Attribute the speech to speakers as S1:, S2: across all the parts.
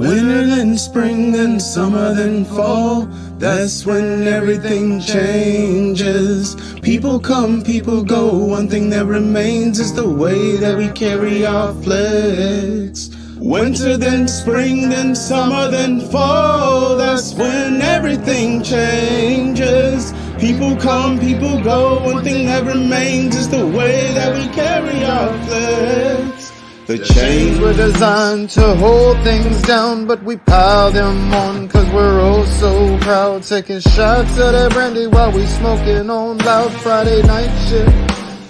S1: Winter, then spring, then summer, then fall. That's when everything changes. People come, people go. One thing that remains is the way that we carry our flags. Winter, then spring, then summer, then fall. That's when everything changes. People come, people go. One thing that remains is the way that we carry our flags. The chains
S2: were designed to hold things down, but we pile them on cause we're oh so proud. Taking shots of that brandy while we smoking on loud Friday night shit.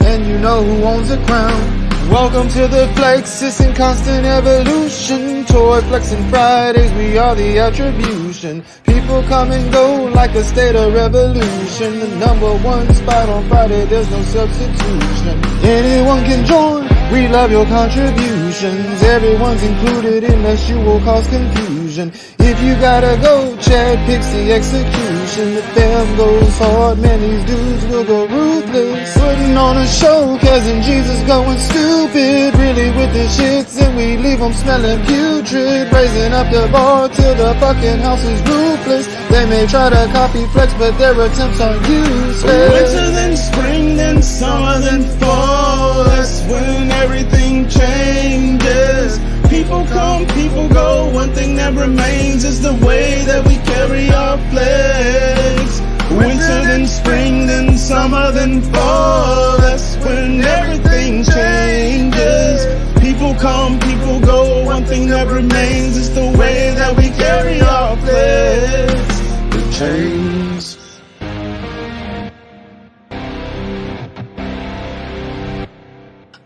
S2: And you know who owns the crown. Welcome to the flex, it's in constant evolution. Toy flexing Fridays, we are the attribution. People come and go like a state of revolution. The number one spot on Friday, there's no substitution. Anyone can join, we love your contributions. Everyone's included unless you will cause confusion. If you gotta go, Chad picks the execution. The fam goes hard, man, these dudes will go ruthless. Putting on a show, cousin Jesus going stupid. Really with the shits and we leave them smelling putrid. Raising up the bar till the fucking house is roofless. They may try to copy flex, but their attempts are useless.
S1: Winter, then spring, then summer, then fall. That's when everything changes. People come, people go. One thing that remains is the way that we carry our flags. Winter, then spring, then summer, then fall. That's when everything changes. People come, people go. One thing that remains is the way that we carry our flags. The chains.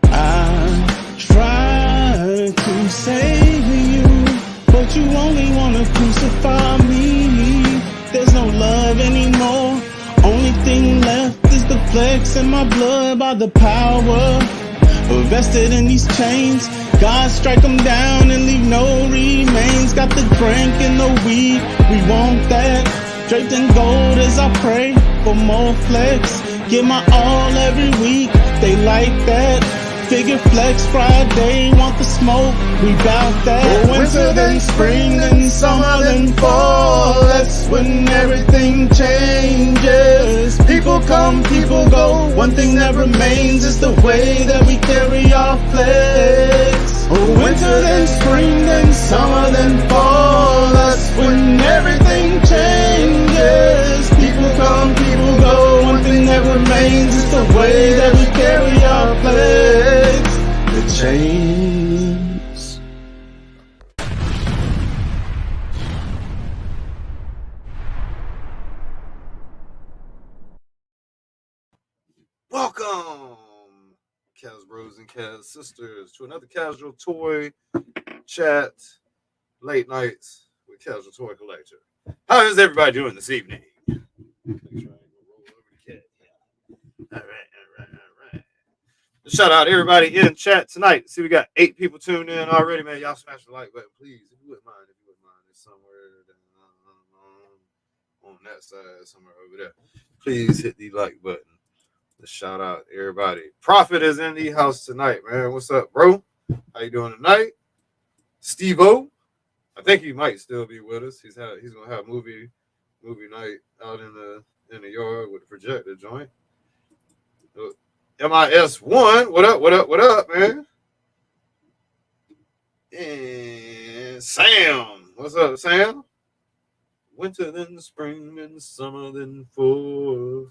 S1: I tried to save you, but you only wanna crucify me. There's no love anymore. Only thing left is the flex in my blood by the power vested in these chains. God strike them down and leave no remains. Got the drink and the weed, we want that. Draped in gold as I pray for more flex. Give my all every week, they like that. Figure flex Friday, want the smoke, we bout that. Winter, then spring, then summer, then fall. That's when everything changes. People come, people go. One thing that remains is the way that we carry our flags. Winter, then spring, then summer, then fall. That's when everything changes. People come, people go. One thing that remains is the way that we carry our flags. The chains.
S2: Welcome, Kaz Bros and Kaz Sisters, to another Casual Toy Chat Late Nights with Casual Toy Collector. How is everybody doing this evening? All right. Shout out to everybody in chat tonight. See, we got 8 people tuned in already, man. Y'all smash the like button, please. If you wouldn't mind, it's somewhere on that side, somewhere over there. Please hit the like button. Let's shout out everybody. Prophet is in the house tonight, man. What's up, bro? How you doing tonight? Steve-O, I think he might still be with us. He's gonna have movie night out in the yard with the projector joint. MIS1, what up, man? And Sam, what's up, Sam? Winter, then spring, then summer, then fall.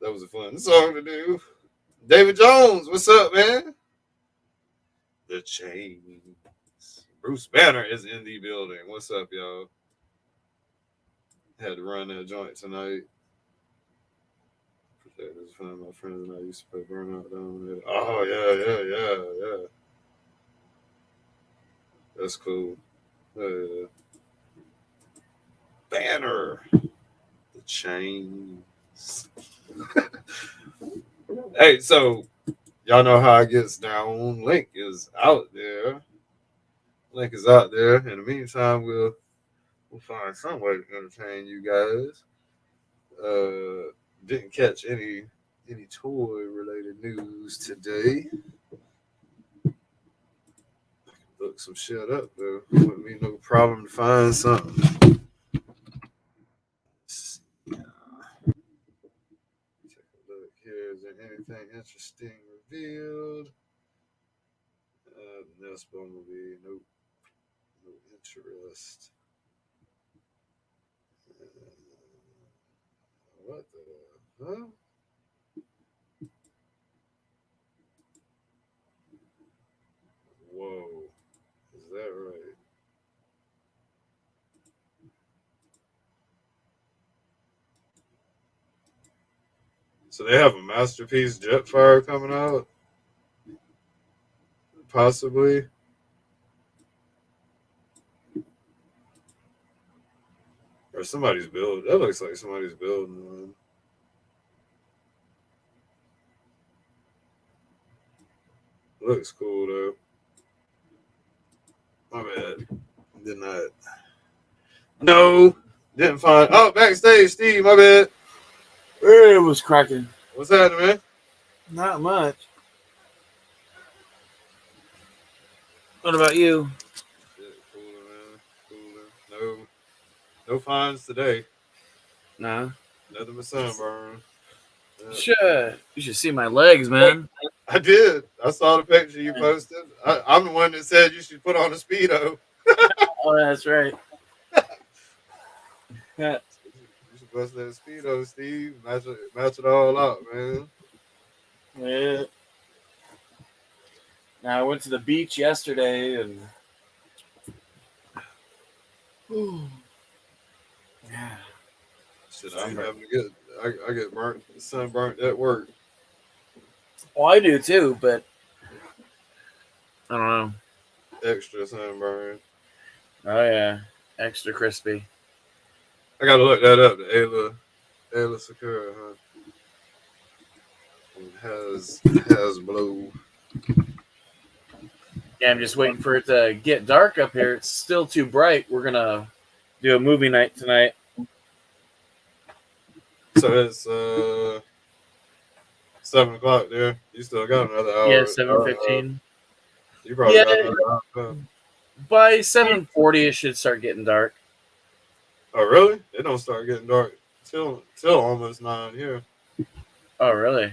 S2: That was a fun song to do. David Jones, what's up, man? The Chains. Bruce Banner is in the building. What's up, y'all? Had to run that joint tonight. That was fun. My friends and I used to play Burnout down there. Oh, yeah. That's cool. Banner. The Chains. Hey, so y'all know how it gets down. Link is out there. In the meantime, we'll find some way to entertain you guys. Didn't catch any toy related news today. Look look some shit up though. Wouldn't be no problem to find something. Yeah. Take a look here. Is there anything interesting revealed? This Bumblebee, nope, no interest. What the? Huh? Whoa, is that right? So they have a masterpiece Jetfire coming out, possibly. Or somebody's building. That looks like somebody's building one. Looks cool though. My bad. Did not. No, didn't find. Oh, backstage, Steve. My bad.
S3: It was cracking.
S2: What's happening, man?
S3: Not much. What about you?
S2: Shit, cooler, man. Cooler. No finds today.
S3: Nah.
S2: Nothing but sunburn.
S3: Sure. You should see my legs, man.
S2: I did. I saw the picture you posted. I'm the one that said you should put on a Speedo.
S3: Oh, that's right.
S2: You should bust that Speedo, Steve. Match it all out, man.
S3: Yeah. Now I went to the beach yesterday and yeah.
S2: Shit, I'm having to get. I get sunburnt at work.
S3: Well, I do too, but I don't know.
S2: Extra sunburn.
S3: Oh yeah, extra crispy.
S2: I gotta look that up. The Ayla Sakura, huh? Has blow.
S3: Yeah, I'm just waiting for it to get dark up here. It's still too bright. We're gonna do a movie night tonight.
S2: So it's 7 o'clock there. You still got another hour.
S3: Yeah, 7:15.
S2: You probably got another hour.
S3: By 7:40, it should start getting dark.
S2: Oh, really? It don't start getting dark till almost 9 here.
S3: Oh, really?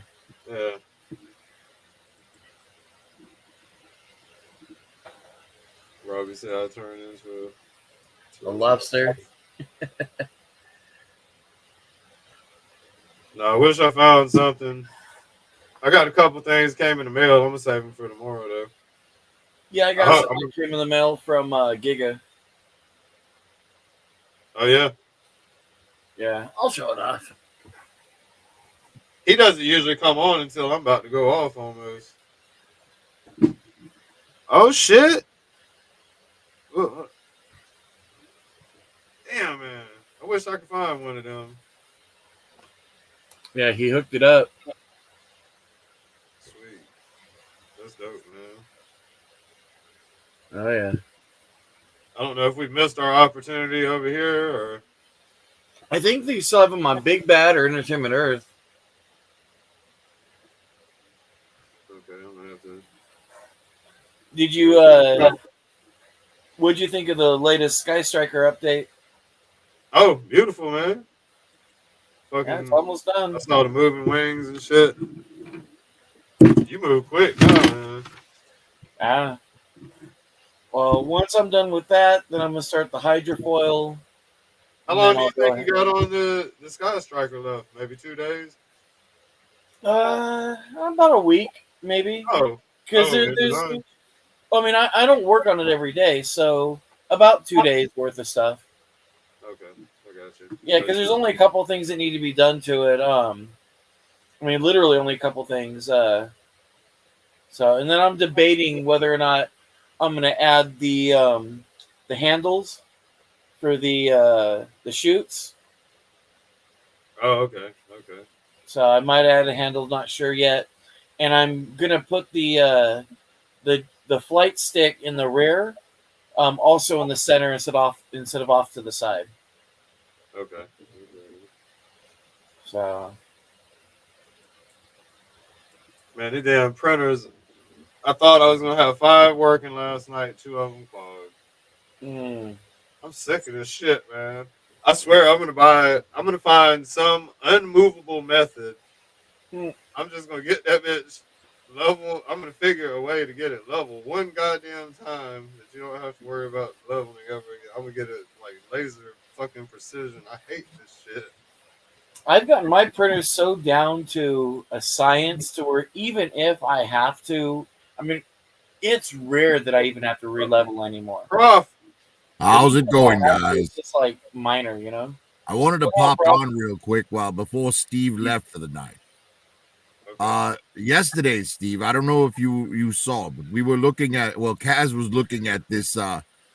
S2: Yeah. Robbie said I turned into
S3: A lobster.
S2: No, I wish I found something. I got a couple things came in the mail. I'm gonna save them for tomorrow though.
S3: Yeah, I got something came in the mail from Giga.
S2: Oh yeah.
S3: Yeah, I'll show it off.
S2: He doesn't usually come on until I'm about to go off almost. Oh shit! Damn man, I wish I could find one of them.
S3: Yeah, he hooked it up.
S2: Sweet, that's dope, man.
S3: Oh yeah.
S2: I don't know if we've missed our opportunity over here or.
S3: I think they still have them on Big Bad or Entertainment Earth.
S2: Okay, I'm gonna have to.
S3: Did you? What'd you think of the latest Sky Striker update?
S2: Oh, beautiful, man. Fucking,
S3: Yeah, it's almost done.
S2: I saw the moving wings and shit. You move quick now, man.
S3: Ah. Well, once I'm done with that, then I'm gonna start the hydrofoil.
S2: How long do you think you got on the Sky Striker left? Maybe 2 days?
S3: About a week, maybe.
S2: Oh.
S3: Because there's I mean, I don't work on it every day, so about 2 days worth of stuff.
S2: Okay, I got you.
S3: Yeah, because there's only a couple things that need to be done to it. I mean, literally only a couple things. So, and then I'm debating whether or not I'm going to add the handles for the chutes.
S2: Oh, okay.
S3: So I might add a handle, not sure yet. And I'm gonna put the flight stick in the rear, also in the center instead of off to the side.
S2: Okay.
S3: So,
S2: Man, these damn printers. I thought I was gonna have 5 working last night. 2 of them clogged.
S3: Mm.
S2: I'm sick of this shit, man. I swear I'm gonna find some unmovable method.
S3: Mm.
S2: I'm just gonna get that bitch level. I'm gonna figure a way to get it level one goddamn time that you don't have to worry about leveling ever again. I'm gonna get it like laser fucking precision. I hate this shit.
S3: I've gotten my printers so down to a science to where even if I have to, I mean, it's rare that I even have to re-level anymore.
S2: Prof,
S3: If
S4: How's it going,
S3: it's
S4: guys?
S3: just like minor, you know.
S4: I wanted to
S3: What's up,
S4: pop
S3: bro?
S4: on real quick while before Steve left for the night.
S2: okay.
S4: Yesterday, Steve, I don't know if you saw, but we were looking at Kaz was looking at this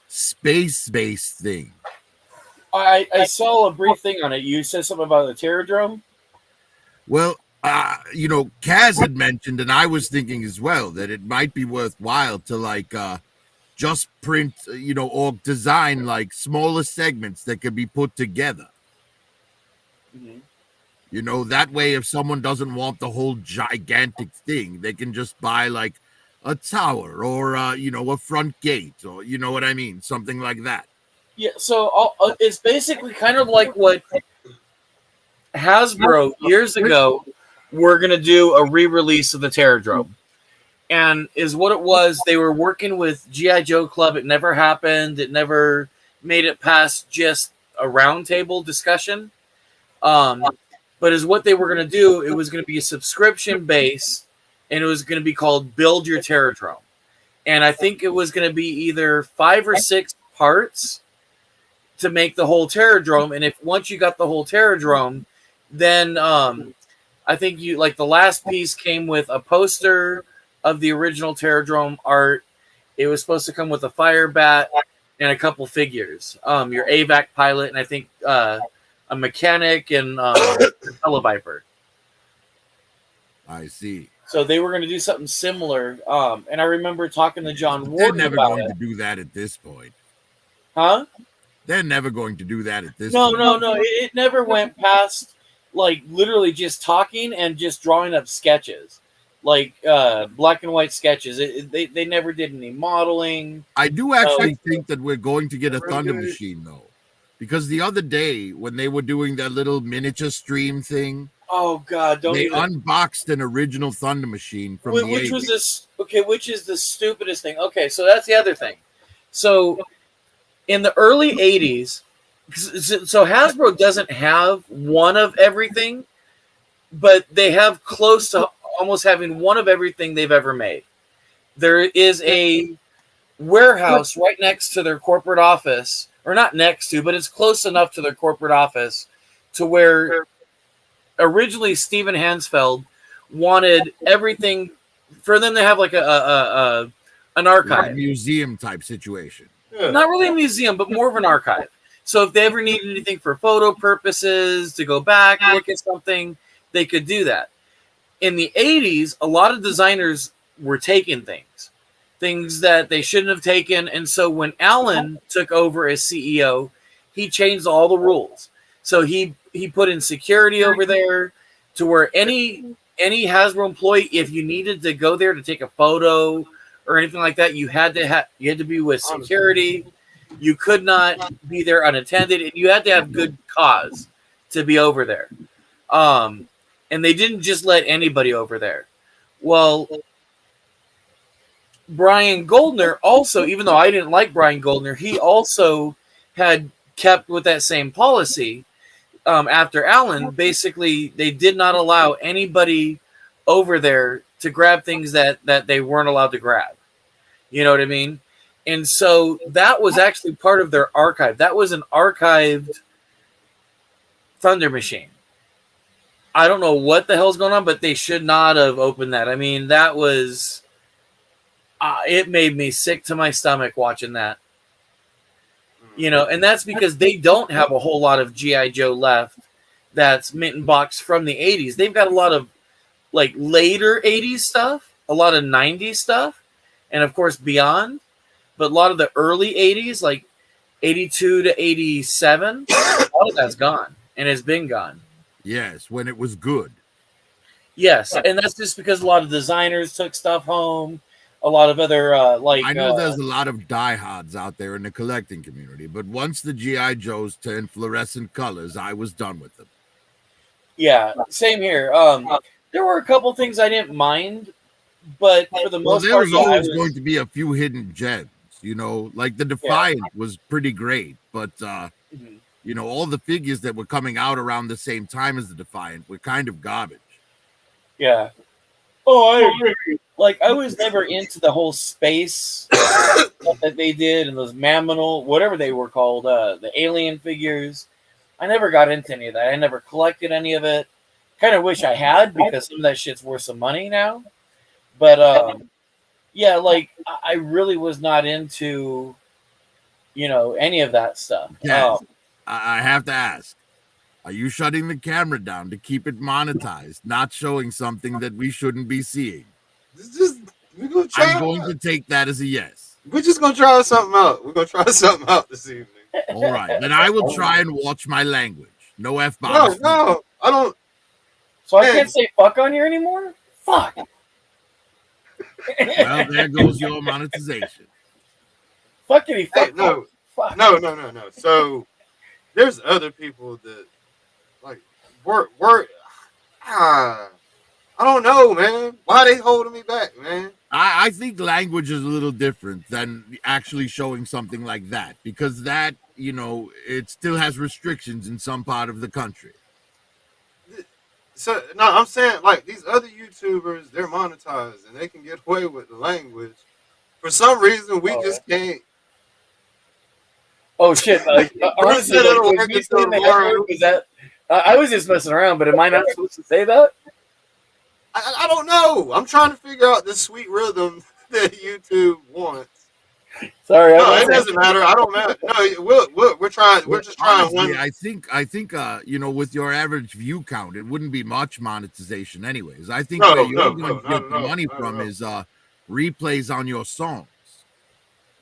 S4: space-based thing.
S3: I saw a brief thing on it. You said something about the Terradrome.
S4: Well, Kaz had mentioned, and I was thinking as well, that it might be worthwhile to like just print, or design like smaller segments that could be put together.
S3: Mm-hmm.
S4: That way, if someone doesn't want the whole gigantic thing, they can just buy like a tower or, a front gate, or you know what I mean? Something like that.
S3: Yeah, so it's basically kind of like what Hasbro years ago were going to do a re-release of the Terradrome. And is what it was. They were working with G.I. Joe Club. It never happened. It never made it past just a roundtable discussion. But is what they were going to do. It was going to be a subscription base, and it was going to be called Build Your Terradrome. And I think it was going to be either 5 or 6 parts to make the whole Terradrome. And if once you got the whole Terradrome, then I think you like the last piece came with a poster of the original Terradrome art. It was supposed to come with a fire bat and a couple figures. Your AVAC pilot, and I think a mechanic and a Televiper.
S4: I see.
S3: So they were going to do something similar. And I remember talking to John
S4: They're
S3: Warden
S4: never
S3: about
S4: going
S3: it.
S4: to do that at this point.
S3: Huh?
S4: They're never going to do that at this
S3: No,
S4: point.
S3: no. It never went past like literally just talking and just drawing up sketches, like black and white sketches. They never did any modeling.
S4: I do actually think that we're going to get a Thunder Machine, though. Because the other day, when they were doing that little miniature stream thing,
S3: Oh God! Don't
S4: they
S3: even.
S4: unboxed an original Thunder Machine from the
S3: Which
S4: 80s.
S3: was this? Okay, which is the stupidest thing? Okay, so that's the other thing. So in the early '80s, so Hasbro doesn't have one of everything, but they have close to almost having one of everything they've ever made. There is a warehouse right next to their corporate office, or not next to, but it's close enough to their corporate office to where originally Steven Hansfeld wanted everything for them to have like an
S4: Like
S3: archive.
S4: a museum type situation.
S2: Yeah.
S3: Not really a museum, but more of an archive. So if they ever needed anything for photo purposes, to go back, look at something, they could do that. In the 80s, a lot of designers were taking things that they shouldn't have taken. And so when Alan took over as CEO, he changed all the rules. So he put in security over there to where any Hasbro employee, if you needed to go there to take a photo or anything like that, you had to be with security. You could not be there unattended, and you had to have good cause to be over there. And they didn't just let anybody over there. Well, Brian Goldner also, even though I didn't like Brian Goldner, he also had kept with that same policy. After Allen, basically, they did not allow anybody over there to grab things that they weren't allowed to grab. You know what I mean? And so that was actually part of their archive. That was an archived Thunder Machine. I don't know what the hell's going on, but they should not have opened that. I mean, that was... it made me sick to my stomach watching that. You know, and that's because they don't have a whole lot of G.I. Joe left that's mint and box from the 80s. They've got a lot of, like, later 80s stuff, a lot of 90s stuff, and, of course, beyond. But a lot of the early 80s, like 82 to 87, a lot of that's gone and has been gone.
S4: Yes, when it was good.
S3: Yes, and that's just because a lot of designers took stuff home. a lot of other
S4: I know there's a lot of diehards out there in the collecting community, but once the GI Joes turned fluorescent colors, I was done with them.
S3: yeah, same here. There were a couple things I didn't mind, but for the most
S4: There
S3: part,
S4: was
S3: yeah,
S4: always going to be a few hidden gems, like the Defiant was pretty great, but
S3: Mhm.
S4: all the figures that were coming out around the same time as the Defiant were kind of garbage.
S3: Yeah. Oh, I agree. Like, I was never into the whole space stuff that they did and those mammal, whatever they were called, the alien figures. I never got into any of that. I never collected any of it. Kind of wish I had because some of that shit's worth some money now. But yeah, like I really was not into, any of that stuff.
S4: Yes, I have to ask. Are you shutting the camera down to keep it monetized, not showing something that we shouldn't be seeing?
S2: We're gonna try.
S4: I'm going to take that as a yes.
S2: We're just gonna try something out. We're gonna try something out this evening.
S4: All right, then I will try and watch my language. No F bombs.
S2: No, I don't.
S3: So I can't say fuck on here anymore? Fuck.
S4: Well, there goes your monetization.
S3: Fuckity fuck.
S2: Hey, no,
S3: fuck.
S2: no. So there's other people that like work. I don't know, man. Why they holding me back, man?
S4: I think language is a little different than actually showing something like that, because that, it still has restrictions in some part of the country.
S2: So no, I'm saying like these other YouTubers, they're monetized and they can get away with the language. For some reason, we just can't.
S3: Oh shit! Honestly, like, me saying the N-word, was that? I was just messing around, but am I not supposed to say that?
S2: I don't know. I'm trying to figure out the sweet rhythm that YouTube wants.
S3: Sorry,
S2: no, it doesn't matter. I don't matter. No, we're trying. We're just trying.
S4: Honestly, I think with your average view count, it wouldn't be much monetization, anyways. I think where you're going to get the money from is replays on your songs.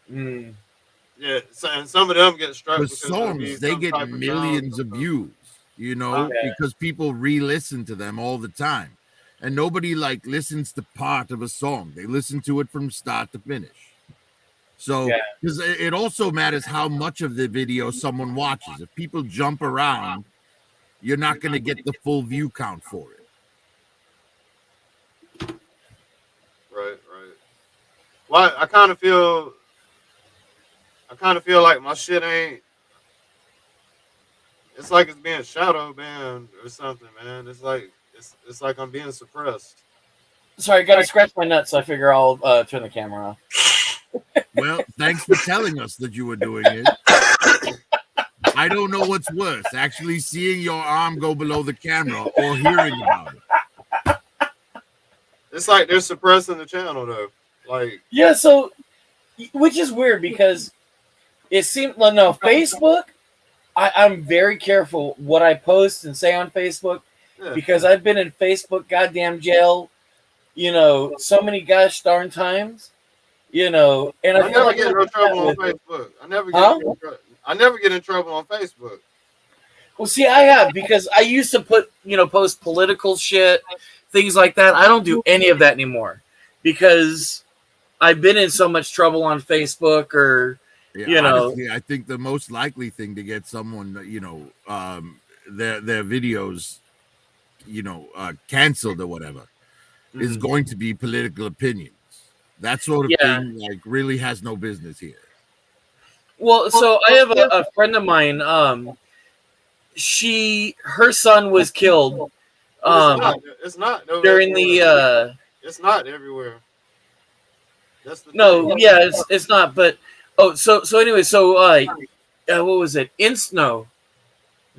S3: Mm.
S2: Yeah, and some of them get struck.
S4: The songs, they get millions of views, because people re-listen to them all the time. And nobody listens to part of a song. They listen to it from start to finish. So, because it also matters how much of the video someone watches. If people jump around, you're not going to get the full view count for it.
S2: Right. Well, I kind of feel like my shit ain't. It's like it's being shadow banned or something, man. It's like I'm being suppressed.
S3: Sorry, I gotta scratch my nuts. So I figure I'll turn the camera off.
S4: Well, thanks for telling us that you were doing it. I don't know what's worse, actually seeing your arm go below the camera or hearing about it.
S2: It's like they're suppressing the channel, though.
S3: Yeah, so, which is weird because it seemed Facebook. I'm very careful what I post and say on Facebook. Because I've been in Facebook goddamn jail, so many gosh darn times, and I feel like
S2: get in trouble on Facebook. I never get in trouble on Facebook.
S3: Well, see, I have, because I used to post political shit, things like that. I don't do any of that anymore because I've been in so much trouble on Facebook
S4: honestly, I think the most likely thing to get someone, their videos canceled or whatever is going to be political opinions. That sort of thing really has no business here.
S3: Well, so I have a friend of mine. Her son was killed.
S2: It's not
S3: during the.
S2: It's not everywhere.
S3: That's the thing. It's not. But so anyway, what was it? Was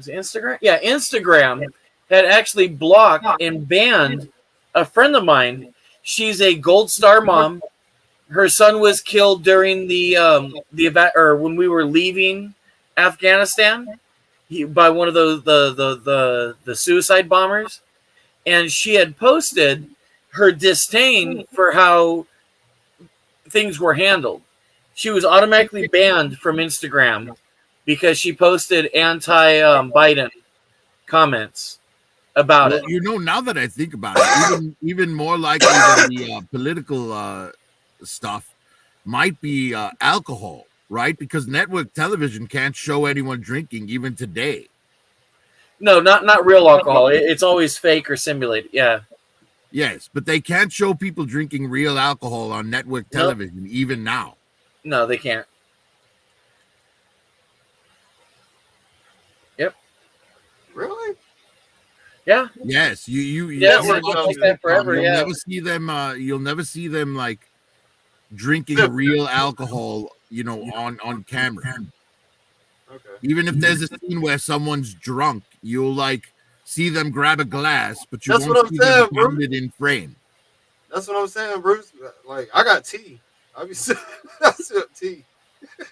S3: it Instagram? Yeah, Instagram had actually blocked and banned a friend of mine. She's a Gold Star mom. Her son was killed during the when we were leaving Afghanistan by one of those the suicide bombers, and she had posted her disdain for how things were handled. She was automatically banned from Instagram because she posted anti-Biden comments about it.
S4: Now that I think about it, even more likely than the political stuff might be alcohol, right? Because network television can't show anyone drinking even today.
S3: No, not real alcohol. It's always fake or simulated. Yeah.
S4: Yes, but they can't show people drinking real alcohol on network
S3: Nope.
S4: television even now.
S3: No, they can't. Yep.
S2: Really?
S3: Yeah.
S4: Yes, you
S3: Yeah,
S2: network
S3: it's
S2: television.
S3: like that forever.
S4: you'll
S3: Yeah.
S4: never see them. You'll never see them like drinking
S2: Yeah.
S4: real alcohol, on camera.
S2: Okay.
S4: Even if there's a scene where someone's drunk, you'll like see them grab a glass, but you
S2: That's
S4: won't
S2: what I'm
S4: see
S2: saying,
S4: them
S2: bro.
S4: pound it in frame.
S2: That's what I'm saying, Bruce. Like, I got tea. I be I sip tea. I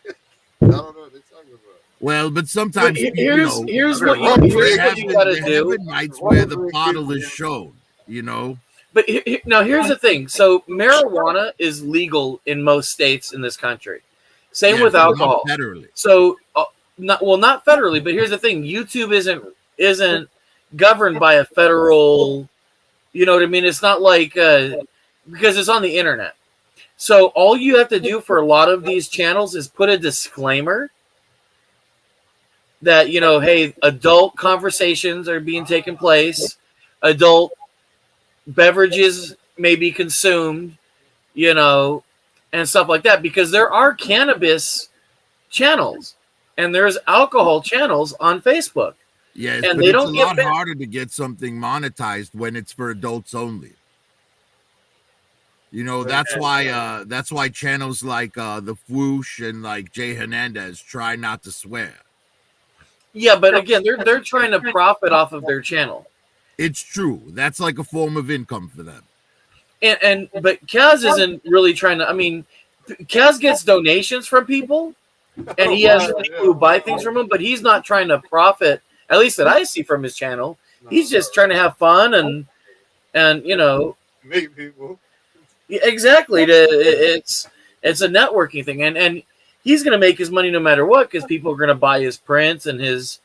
S2: don't know what they're talking about.
S4: Well, but sometimes
S3: Here's what
S2: Rum
S3: you
S2: drink.
S3: gotta
S4: there have
S3: do.
S4: been nights where the
S2: Rum
S4: bottle
S2: drink.
S4: is shown.
S3: But now here's the thing. So marijuana is legal in most states in this country. Same
S4: Yeah,
S3: with
S4: but not
S3: alcohol.
S4: federally.
S3: So not federally, but here's the thing. YouTube isn't governed by a federal, you know what I mean? It's not like because it's on the internet. So all you have to do for a lot of these channels is put a disclaimer that, hey, adult conversations are being taken place, adult beverages may be consumed, and stuff like that, because there are cannabis channels and there's alcohol channels on Facebook.
S4: Yes,
S3: and
S4: but
S3: they
S4: it's
S3: don't
S4: a
S3: get
S4: lot
S3: banned.
S4: harder to get something monetized when it's for adults only. That's why channels like the Fwoosh and like Jay Hernandez try not to swear.
S3: Yeah, but again, they're trying to profit off of their channel.
S4: It's true. That's like a form of income for them.
S3: But Kaz isn't really trying to. I mean, Kaz gets donations from people, and he has people who buy things from him, but he's not trying to profit. At least that I see from his channel. He's just trying to have fun and
S2: meet people.
S3: Exactly. It's a networking thing, and he's going to make his money no matter what because people are going to buy his prints and his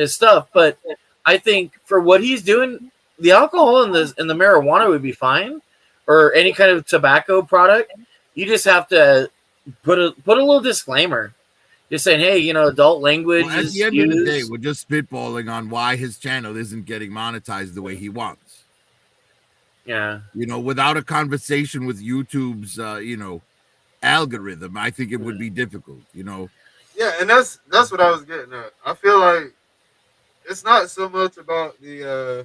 S3: stuff. But I think for what he's doing, the alcohol and the marijuana would be fine, or any kind of tobacco product. You just have to put a little disclaimer, just saying, hey, adult language.
S4: Well, at the end of the day, we're just spitballing on why his channel isn't getting monetized the way he wants.
S3: Yeah.
S4: Without a conversation with YouTube's, algorithm, I think it would be difficult,
S2: Yeah, and that's what I was getting at. I feel like it's not so much about the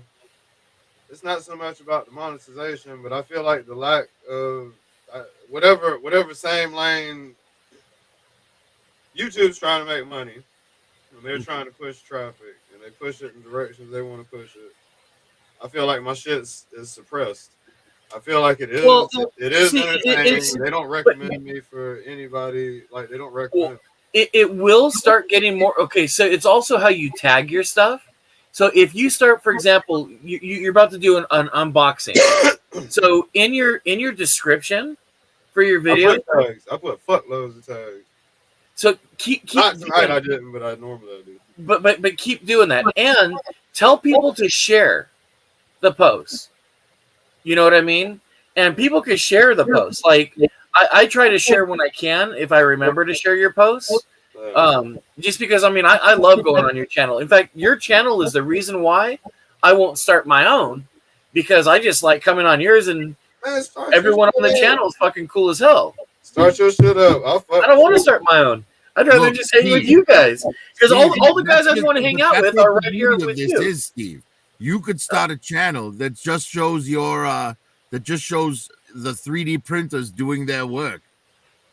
S2: monetization, but I feel like the lack of whatever same lane YouTube's trying to make money, and they're trying to push traffic, and they push it in directions they want to push it. I feel like my shit is suppressed. I feel like it is.
S3: Well,
S2: it is
S3: see,
S2: entertaining. They don't recommend me for anybody. Like, they don't recommend.
S3: It will start getting more. Okay, so it's also how you tag your stuff. So if you start, for example, you're about to do an unboxing. So in your description for your video,
S2: I put fuckloads of tags.
S3: So keep
S2: not tonight. I didn't, but I normally do.
S3: But keep doing that, and tell people to share the post. You know what I mean? And people can share the post. Like I try to share when I can, if I remember to share your posts. Just because I love going on your channel. In fact, your channel is the reason why I won't start my own, because I just like coming on yours, and everyone on the channel is fucking cool as hell.
S2: Start your shit up.
S3: I don't want to start my own. I'd rather just hang with you guys, because all the guys I want to hang out with are right here with you.
S4: Is, Steve, you could start a channel that just shows the 3D printers doing their work.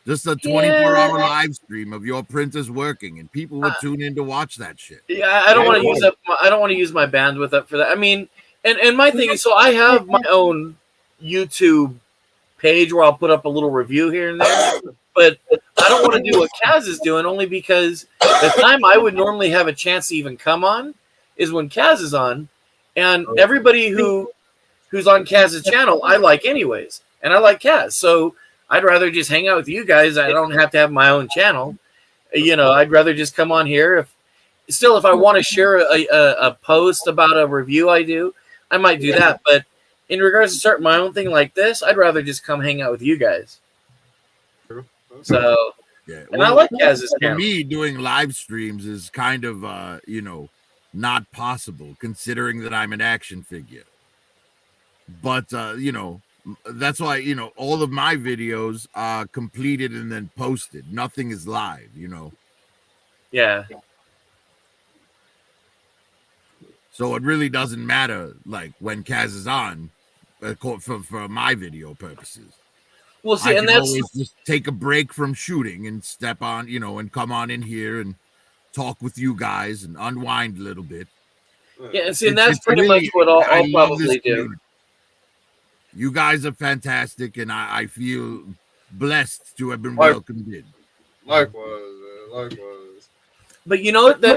S4: Just a 24-hour live stream of your printers working, and people would tune in to watch that shit.
S3: Yeah, I don't want to use up. I don't want to use my bandwidth up for that. I mean, and my thing is, so I have my own YouTube page where I'll put up a little review here and there, but I don't want to do what Kaz is doing, only because the time I would normally have a chance to even come on is when Kaz is on, and everybody who's on Kaz's channel I like anyways, and I like Kaz, so I'd rather just hang out with you guys. I don't have to have my own channel. I'd rather just come on here. If I want to share a post about a review I do, I might do that. But in regards to starting my own thing like this, I'd rather just come hang out with you guys. So,
S4: Yeah.
S3: and I like Kaz's
S4: for
S3: channel.
S4: me, doing live streams is kind of not possible considering that I'm an action figure. But that's why all of my videos are completed and then posted. Nothing is live.
S3: Yeah.
S4: So it really doesn't matter like when Kaz is on for my video purposes.
S3: Well, see,
S4: I
S3: and
S4: can
S3: that's
S4: always just take a break from shooting and step on, and come on in here and talk with you guys and unwind a little bit.
S3: yeah, and see, and that's
S4: It's
S3: pretty much what
S4: I
S3: I'll
S4: love this
S3: probably do.
S4: community. You guys are fantastic, and I feel blessed to have been welcomed in.
S2: Likewise, man. Likewise.
S3: But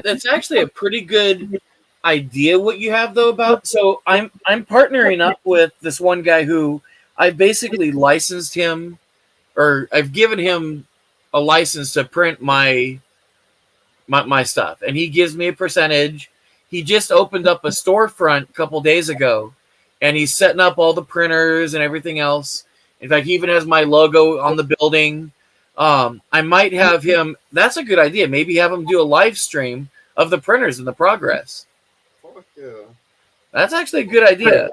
S3: that's actually a pretty good idea what you have though about. So I'm partnering up with this one guy who I've basically licensed him, or I've given him a license to print my stuff, and he gives me a percentage. He just opened up a storefront a couple days ago, and he's setting up all the printers and everything else. In fact, he even has my logo on the building. I might have him. That's a good idea. Maybe have him do a live stream of the printers and the progress.
S2: Fuck yeah.
S3: That's actually a good idea.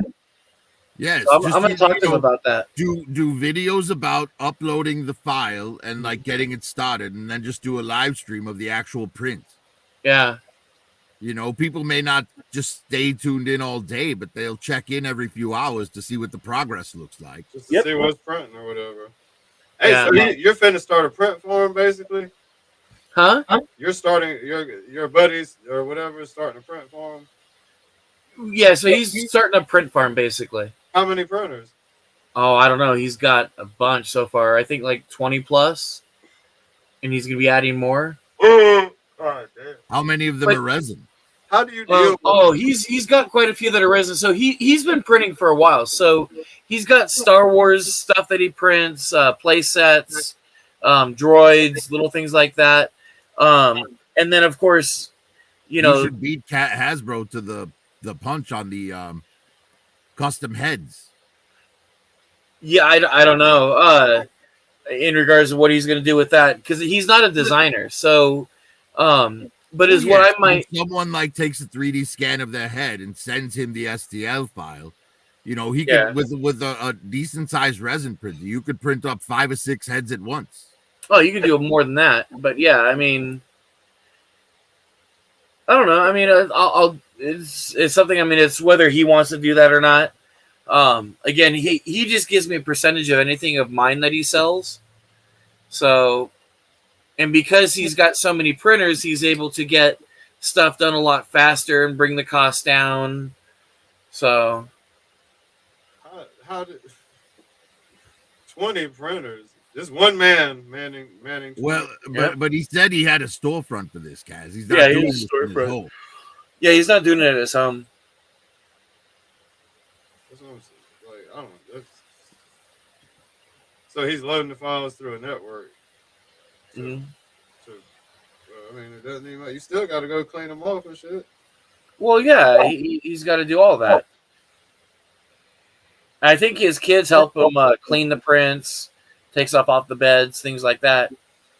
S4: Yes,
S3: So I'm going to talk to him about that.
S4: Do videos about uploading the file and like getting it started, and then just do a live stream of the actual print.
S3: Yeah.
S4: People may not just stay tuned in all day, but they'll check in every few hours to see what the progress looks like.
S2: Just to see what's printing or whatever. Hey,
S3: Yeah.
S2: so you're finna start a print for him, basically?
S3: Huh?
S2: You're starting your buddies or whatever is starting a print for him?
S3: Yeah, so he's starting a print farm basically.
S2: How many printers?
S3: Oh, I don't know. He's got a bunch so far. I think like 20 plus, and he's going to be adding more.
S2: Oh, damn.
S4: How many of them are resin?
S2: How do you deal with
S3: He's got quite a few that are resin. So he's been printing for a while. So he's got Star Wars stuff that he prints, play sets, droids, little things like that. And then of course,
S4: You should beat Hasbro to the punch on the custom heads.
S3: Yeah, I don't know. In regards to what he's going to do with that, because he's not a designer. So, but is what I might.
S4: If someone like takes a 3D scan of their head and sends him the STL file. He could with a decent sized resin printer, you could print up 5 or 6 heads at once.
S3: Oh, you could do more than that. But yeah, I mean, I don't know. I mean, it's something. I mean, it's whether he wants to do that or not. Again, he just gives me a percentage of anything of mine that he sells. So, and because he's got so many printers, he's able to get stuff done a lot faster and bring the cost down. So,
S2: how did 20 printers? Just one man manning 20.
S4: Well, but he said he had a storefront for this, Kaz. He's not doing
S3: he's
S4: this
S3: a
S4: in his
S3: storefront.
S4: home.
S3: Yeah, he's not doing it at his home.
S2: That's what I'm saying. Like, I don't know. So he's loading the files through a network.
S3: Mm-hmm.
S2: I mean, it doesn't even. You still got to go clean them off and shit.
S3: Well, yeah, he's got to do all that. I think his kids help him clean the prints, take stuff off the beds, things like that.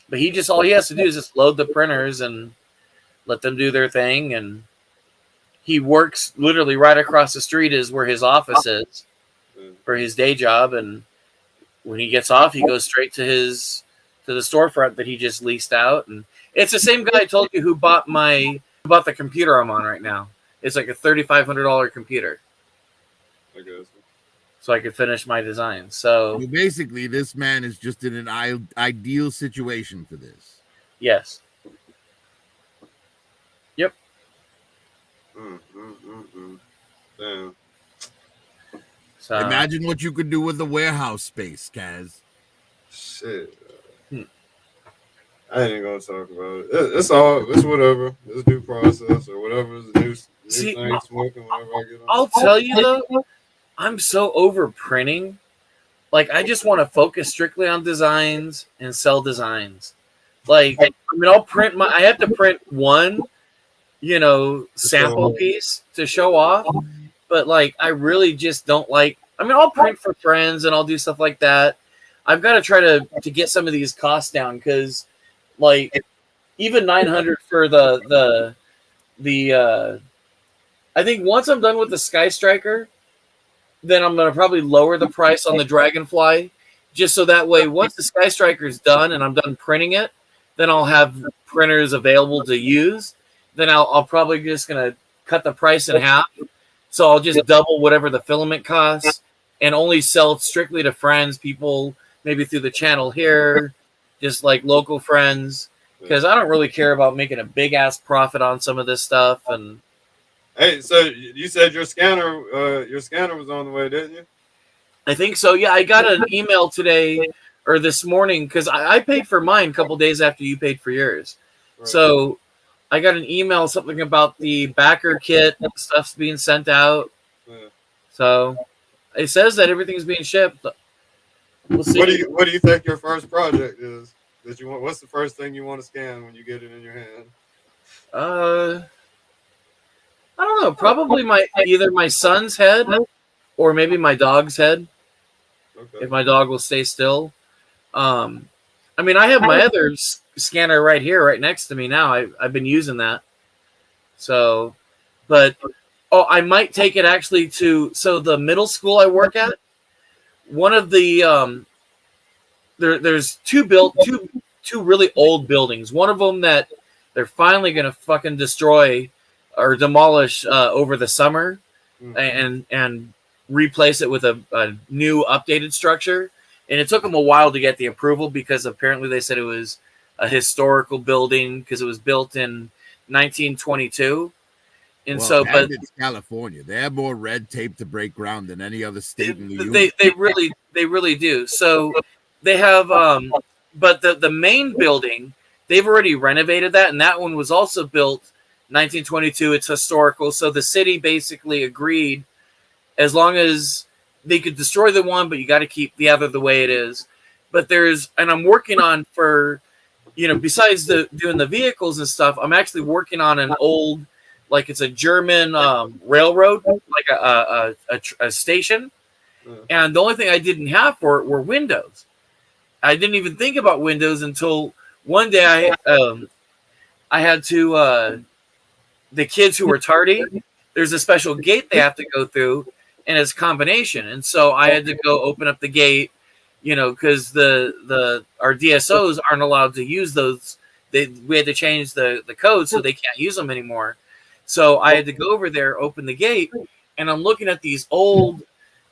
S3: But all he has to do is just load the printers and let them do their thing. And he works literally right across the street is where his office is for his day job. And when he gets off, he goes straight to the storefront that he just leased out. And it's the same guy I told you who bought the computer I'm on right now. It's like a $3,500 computer.
S2: I guess.
S3: So I could finish my design. So
S4: basically, this man is just in an ideal situation for this.
S3: Yes. Yep.
S2: Damn.
S3: So
S4: Imagine what you could do with the warehouse space, Kaz.
S2: Shit. I ain't even gonna talk about it. It's whatever. It's due process or whatever is the new thing smoking whenever I get on.
S3: I'll tell you though, I'm so over printing. Like I just want to focus strictly on designs and sell designs. Like I mean, I have to print one, sample piece to show off. But like I really just don't like. I mean, I'll print for friends and I'll do stuff like that. I've got to try to get some of these costs down, because like even 900 for the I think once I'm done with the Sky Striker, then I'm going to probably lower the price on the Dragonfly, just so that way once the Sky Striker is done and I'm done printing it, then I'll have printers available to use. Then I'll probably just going to cut the price in half. So I'll just double whatever the filament costs and only sell it strictly to friends, people maybe through the channel here, just like local friends, because I don't really care about making a big ass profit on some of this stuff. And
S5: hey, so you said your scanner was on the way, didn't you?
S3: I think so. Yeah, I got an email today or this morning, because I paid for mine a couple days after you paid for yours.
S5: Right.
S3: So I got an email, something about the backer kit stuff's being sent out.
S5: Yeah.
S3: So it says that everything's being shipped. We'll see.
S5: What do you think your first project is that you want? What's the first thing you want to scan when you get it in your hand?
S3: I don't know. Probably either my son's head or maybe my dog's head.
S5: Okay.
S3: If my dog will stay still. I mean, I have my other scanner right here, right next to me now. I've been using that. So, but I might take it actually to the middle school I work at. One of the there's two really old buildings. One of them that they're finally gonna fucking destroy or demolish over the summer, and replace it with a new updated structure. And it took them a while to get the approval, because apparently they said it was a historical building because it was built in 1922. And but
S4: it's California. They have more red tape to break ground than any other state in the union.
S3: They really do. So they have, but the main building, they've already renovated that, and that one was also built 1922. It's historical. So the city basically agreed, as long as they could destroy the one, but you got to keep the other the way it is. But and I'm working on besides doing the vehicles and stuff, I'm actually working on an old, like it's a German railroad, like a station. And the only thing I didn't have for it were windows. I didn't even think about windows until one day I had to, the kids who were tardy, there's a special gate they have to go through, and it's a combination. And so I had to go open up the gate, because our DSOs aren't allowed to use those. We had to change the code, so they can't use them anymore. So I had to go over there, open the gate, and I'm looking at these old,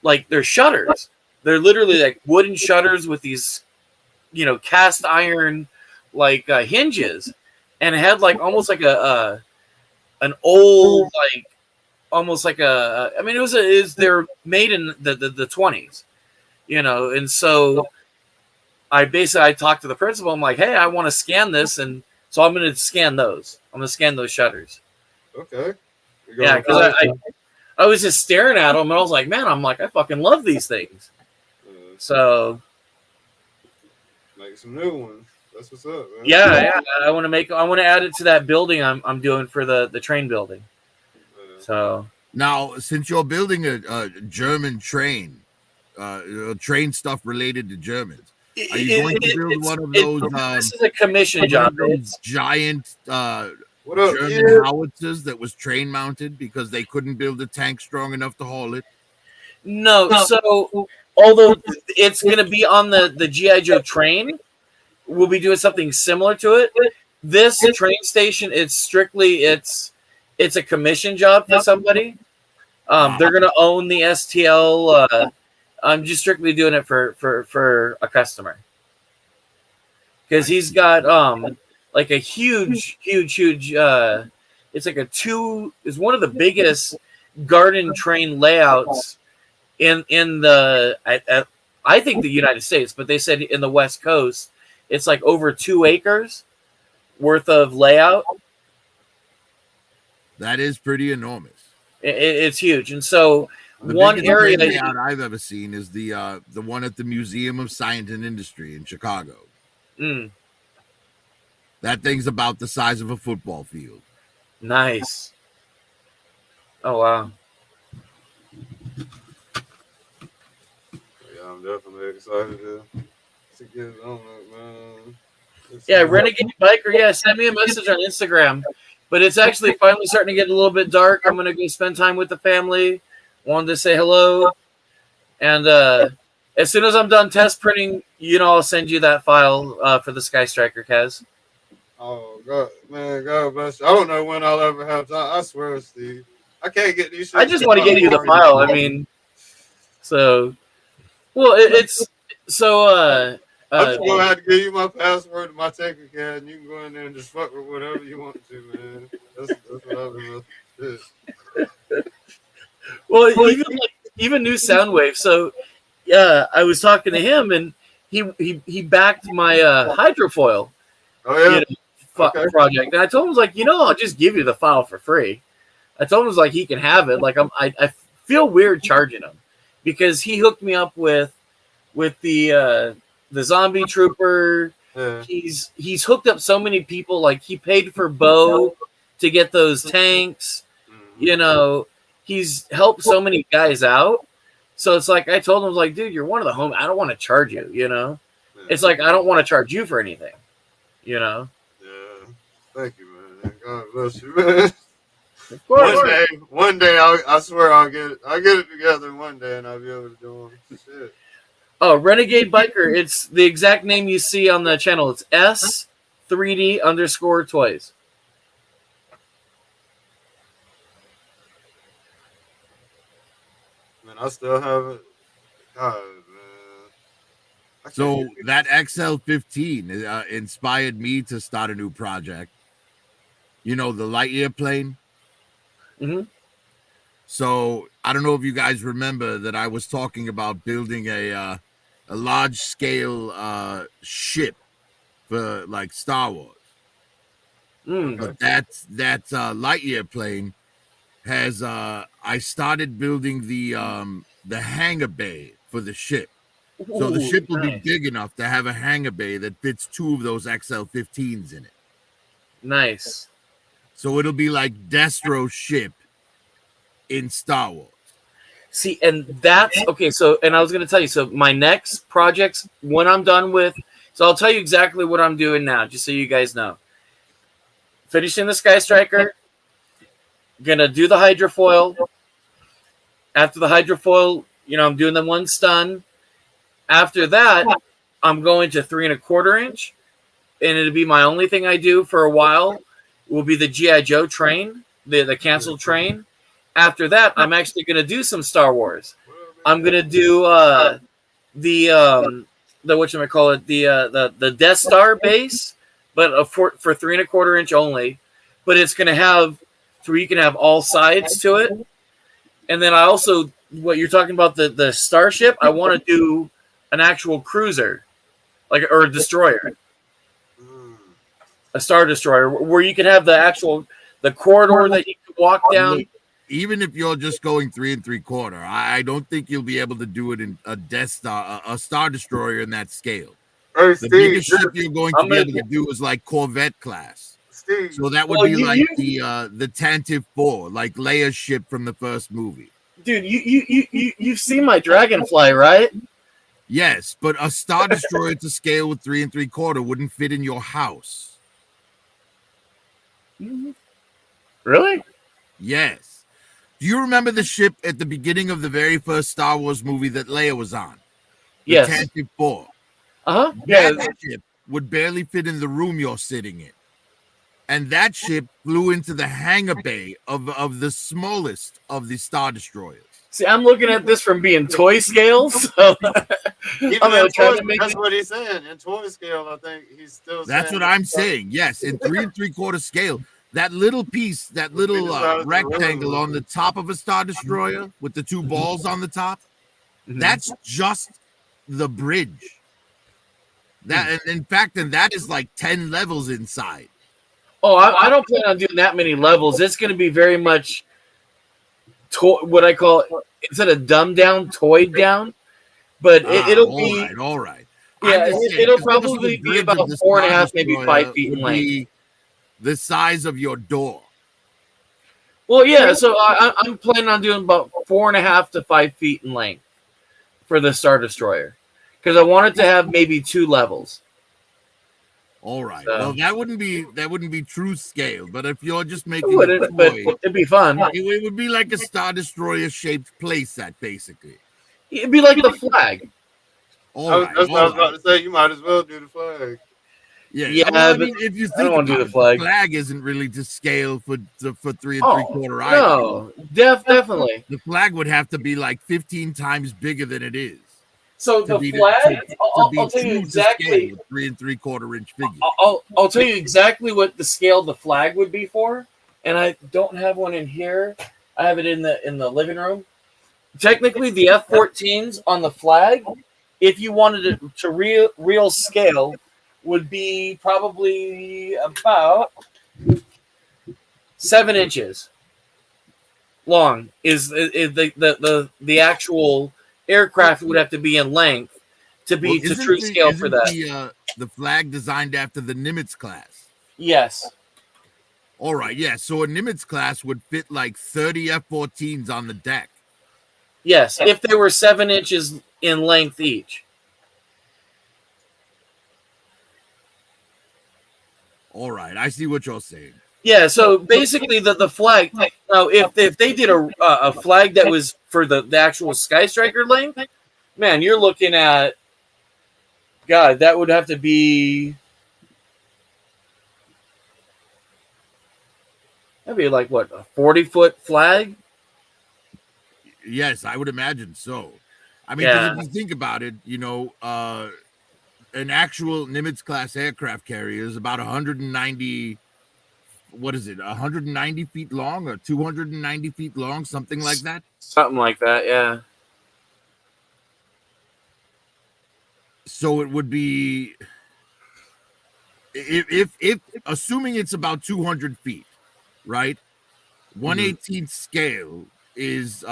S3: like, they're shutters. They're literally like wooden shutters with these, cast iron, like hinges, and it had like almost like an old, like almost like I mean, they're made in the 20s, and so I talked to the principal. I'm like, hey, I want to scan this, and so I'm going to scan those. I'm going to scan those shutters.
S5: Okay.
S3: Yeah, because I was just staring at them, and I was like, man, I fucking love these things. So
S5: make some new ones. That's what's up, man.
S3: Yeah. I want to add it to that building I'm doing for the train building. So
S4: now, since you're building a German train, train stuff related to Germans, are you going to build one of those?
S3: This is a commission job.
S4: Giant
S5: what up,
S4: German howitzers that was train mounted because they couldn't build a tank strong enough to haul it.
S3: No, so although it's going to be on the G.I. Joe train, we'll be doing something similar to it. This train station, it's a commission job for somebody. They're going to own the STL. I'm just strictly doing it for a customer, because he's got like a huge. It's like it's one of the biggest garden train layouts in the I think the United States, but they said in the West Coast, it's like over 2 acres worth of layout.
S4: That is pretty enormous.
S3: It's huge, and so
S4: the
S3: one area
S4: layout I've ever seen is the one at the Museum of Science and Industry in Chicago. That thing's about the size of a football field.
S3: Nice. Oh wow.
S5: Yeah, I'm definitely excited. to get on it, man.
S3: Yeah, Renegade Biker. Yeah, send me a message on Instagram. But it's actually finally starting to get a little bit dark. I'm gonna go spend time with the family. Wanted to say hello, and as soon as I'm done test printing, I'll send you that file for the Sky Striker, Kaz.
S5: Oh God, man, God bless you. I don't know when I'll ever have time. I swear, Steve, I can't get these.
S3: I just want to get you the file. I mean, so well, it's so.
S5: I'm just gonna have to give you my password to my Taker card, and you can go in there and just fuck with whatever you want to, man. That's what I've been with.
S3: Well, even new Soundwave. So, I was talking to him, and he backed my hydrofoil.
S5: Oh yeah.
S3: Okay. Project, and I told him, I was like, I'll just give you the file for free. I told him, I was like, he can have it. Like, I feel weird charging him because he hooked me up with the zombie trooper.
S5: Yeah.
S3: He's hooked up so many people. Like, he paid for Bo to get those tanks. He's helped so many guys out. So it's like, I told him, I was like, dude, you're one of the home. I don't want to charge you. It's like, I don't want to charge you for anything.
S5: Yeah. Thank you, man. God bless you, man.
S3: Of course.
S5: One day, I swear I'll get it together one day, and I'll be able to do them. Shit.
S3: Oh, Renegade Biker. It's the exact name you see on the channel. It's S3D_toys.
S5: Man, I still have it. God, man.
S4: So that XL15 inspired me to start a new project. The Lightyear plane.
S3: Mm-hmm.
S4: So I don't know if you guys remember that I was talking about building a large scale ship for like Star Wars. But that Lightyear plane has I started building the hangar bay for the ship. So the ship will be big enough to have a hangar bay that fits 2 of those XL15s in it.
S3: Nice.
S4: So it'll be like Destro's ship in Star Wars.
S3: See, and that's okay. So, and I was going to tell you, so my next projects, when I'm done with, so I'll tell you exactly what I'm doing now, just so you guys know. Finishing the Sky Striker, gonna do the hydrofoil. After the hydrofoil, I'm doing the one stun. After that, I'm going to 3 1/4 inch, and it'll be my only thing I do for a while. Will be the G.I. Joe train, the canceled train. After that, I'm actually going to do some Star Wars. I'm going to do the whatchamacallit, the Death Star base, but for 3 1/4 inch only. But it's going to have so you can have all sides to it. And then I also, what you're talking about, the starship, I want to do an actual cruiser, or a destroyer. A Star Destroyer, where you can have the corridor that you can walk down.
S4: Even if you're just going 3 3/4, I don't think you'll be able to do it in a Death Star, a Star Destroyer in that scale.
S5: Hey,
S4: the
S5: Steve,
S4: biggest ship you're going to be able to do is like Corvette class.
S5: Steve.
S4: So that would be like the Tantive 4, like Leia's ship from the first movie.
S3: Dude, you've seen my Dragonfly, right?
S4: Yes, but a Star Destroyer to scale with 3 3/4 wouldn't fit in your house.
S3: Really?
S4: Yes. Do you remember the ship at the beginning of the very first Star Wars movie that Leia was on?
S3: Yes.
S4: Tantive 4.
S3: Yeah.
S4: That ship would barely fit in the room you're sitting in. And that ship flew into the hangar bay of the smallest of the Star Destroyers.
S3: See, I'm looking at this from being toy scale, so
S5: Even
S3: I'm gonna try to make
S5: that's what he's saying. In toy scale, I think he's still
S4: That's
S5: saying
S4: what I'm saying. Yes, in 3 3/4 scale, that little piece, that little rectangle on the top of a Star Destroyer with the 2 balls on the top, that's just the bridge. That, in fact, and that is like 10 levels inside.
S3: Oh, I don't plan on doing that many levels. It's going to be very much what I call, instead of dumbed down, toyed down. But it'll be
S4: all right.
S3: Yeah, it'll probably be about 4.5, maybe 5 feet in length.
S4: The size of your door.
S3: Well, yeah. So I'm planning on doing about 4.5 to 5 feet in length for the Star Destroyer, because I want it to have maybe 2 levels.
S4: All right.
S3: So-
S4: Well, that wouldn't be true scale, but if you're just
S3: It
S4: making a
S3: wouldn't, but
S4: toy,
S3: it'd be fun.
S4: it would be like a Star Destroyer shaped playset, basically.
S3: It'd be like the flag.
S4: All right.
S5: That's what I
S4: All
S5: was about
S4: right.
S5: to say. You might as well do the flag.
S4: Yeah.
S3: Yeah,
S4: Well, I
S3: but
S4: mean, if you
S3: I don't
S4: think
S3: wanna do
S4: about
S3: the
S4: it,
S3: flag.
S4: the flag isn't really to scale for 3
S3: Oh,
S4: 3/4 either.
S3: no, definitely.
S4: The flag would have to be like 15 times bigger than it is
S3: So
S4: to
S3: the
S4: be
S3: flag,
S4: to be
S3: I'll tell you
S4: true to scale
S3: exactly.
S4: with 3 3/4 inch figure.
S3: I'll tell you exactly what the scale the flag would be for, and I don't have one in here. I have it in the living room. Technically, the F-14s on the flag, if you wanted it to real scale, would be probably about 7 inches long. Is the actual aircraft would have to be in length to be
S4: Well,
S3: to true scale for that.
S4: the flag designed after the Nimitz class?
S3: Yes.
S4: All right, yeah. So a Nimitz class would fit like 30 F-14s on the deck.
S3: Yes, if they were 7 inches in length each.
S4: All right, I see what you're saying.
S3: Yeah, so basically the flag. Now, if they did a flag that was for the actual Sky Striker length, man, you're looking at God. That would have to be. That'd be like what, a 40-foot flag?
S4: Yes, I would imagine so. I mean,
S3: Yeah.
S4: because if you think about it, an actual Nimitz class aircraft carrier is about 190. What is it? 190 feet long or 290 feet long, something like that.
S3: Something like that, yeah.
S4: So it would be if assuming it's about 200 feet, right? 1/18 scale is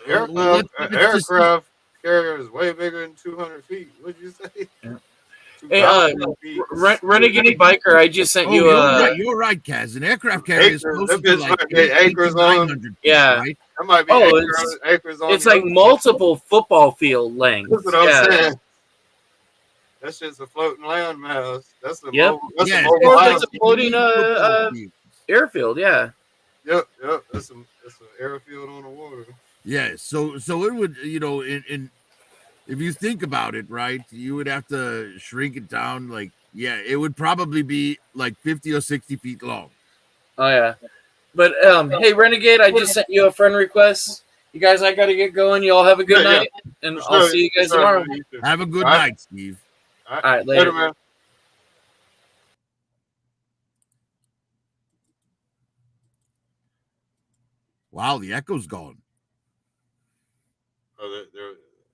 S5: Aircraft carrier is way bigger than 200 feet. What'd you say?
S3: Hey,
S5: 2,000 feet.
S3: Renegade Biker, I just sent you
S4: you're right, Kaz. An aircraft carrier is
S5: Acres,
S4: closer
S5: that
S4: to
S5: bitch
S4: like
S5: might be acres on.
S4: 900 feet,
S3: Yeah.
S4: right?
S5: That might be
S3: Oh,
S5: acres on.
S3: it's
S5: the
S3: like
S5: ocean.
S3: multiple football field lengths.
S5: That's what I'm
S3: Yeah.
S5: saying. That shit's a floating landmass. That's a
S3: Yep.
S5: mobile. That's
S4: Yeah,
S5: a
S4: it's
S5: mobile
S3: Or
S5: island.
S3: it's a floating
S4: Football field.
S3: airfield, yeah.
S5: Yep. That's an airfield on the water.
S4: Yeah, so it would, in if you think about it, right, you would have to shrink it down. Like, yeah, it would probably be like 50 or 60 feet long.
S3: Oh yeah. But hey Renegade, I just sent you a friend request. You guys, I gotta get going. You all have a good
S5: Yeah, yeah.
S3: night, and
S5: For
S3: I'll
S5: sure,
S3: see you guys
S5: for sure,
S3: tomorrow.
S5: man. You too.
S4: Have a good
S5: All right.
S4: night, Steve.
S5: All
S3: All right, later.
S5: man.
S4: Wow, the echo's gone.
S5: Oh,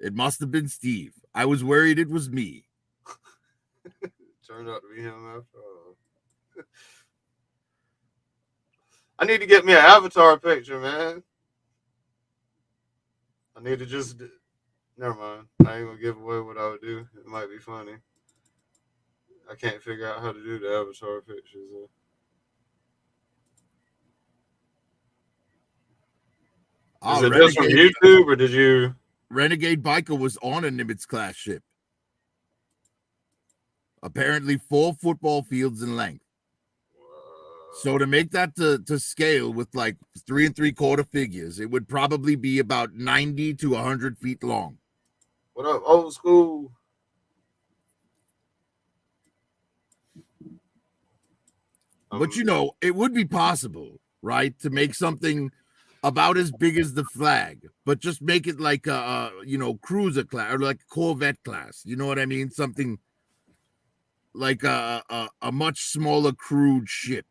S4: It must have been Steve. I was worried it was me.
S5: turned out to be him after all. I need to get me an avatar picture, man. I need to just. Never mind. I ain't gonna give away what I would do. It might be funny. I can't figure out how to do the avatar pictures. Is it just from YouTube, or did you?
S4: Renegade Biker was on a Nimitz class ship. Apparently 4 football fields in length. So to make that to scale with like 3 3/4 figures, it would probably be about 90 to 100 feet long.
S5: What up, old school?
S4: But it would be possible, right, to make something about as big as the flag, but just make it like a cruiser class or like a Corvette class. You know what I mean? Something like a much smaller crude ship.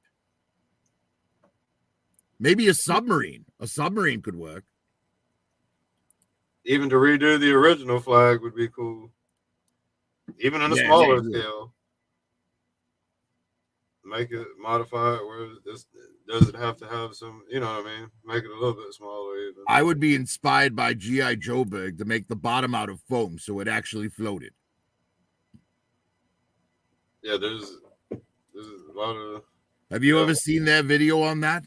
S4: Maybe a submarine. A submarine could work.
S5: Even to redo the original flag would be cool. Even on a smaller scale. Make it, modify it where this does it have to have some, you know what I mean? Make it a little bit smaller even.
S4: I would be inspired by G.I. Joeberg to make the bottom out of foam so it actually floated.
S5: Yeah, there's a lot of.
S4: Have you ever seen that video on that?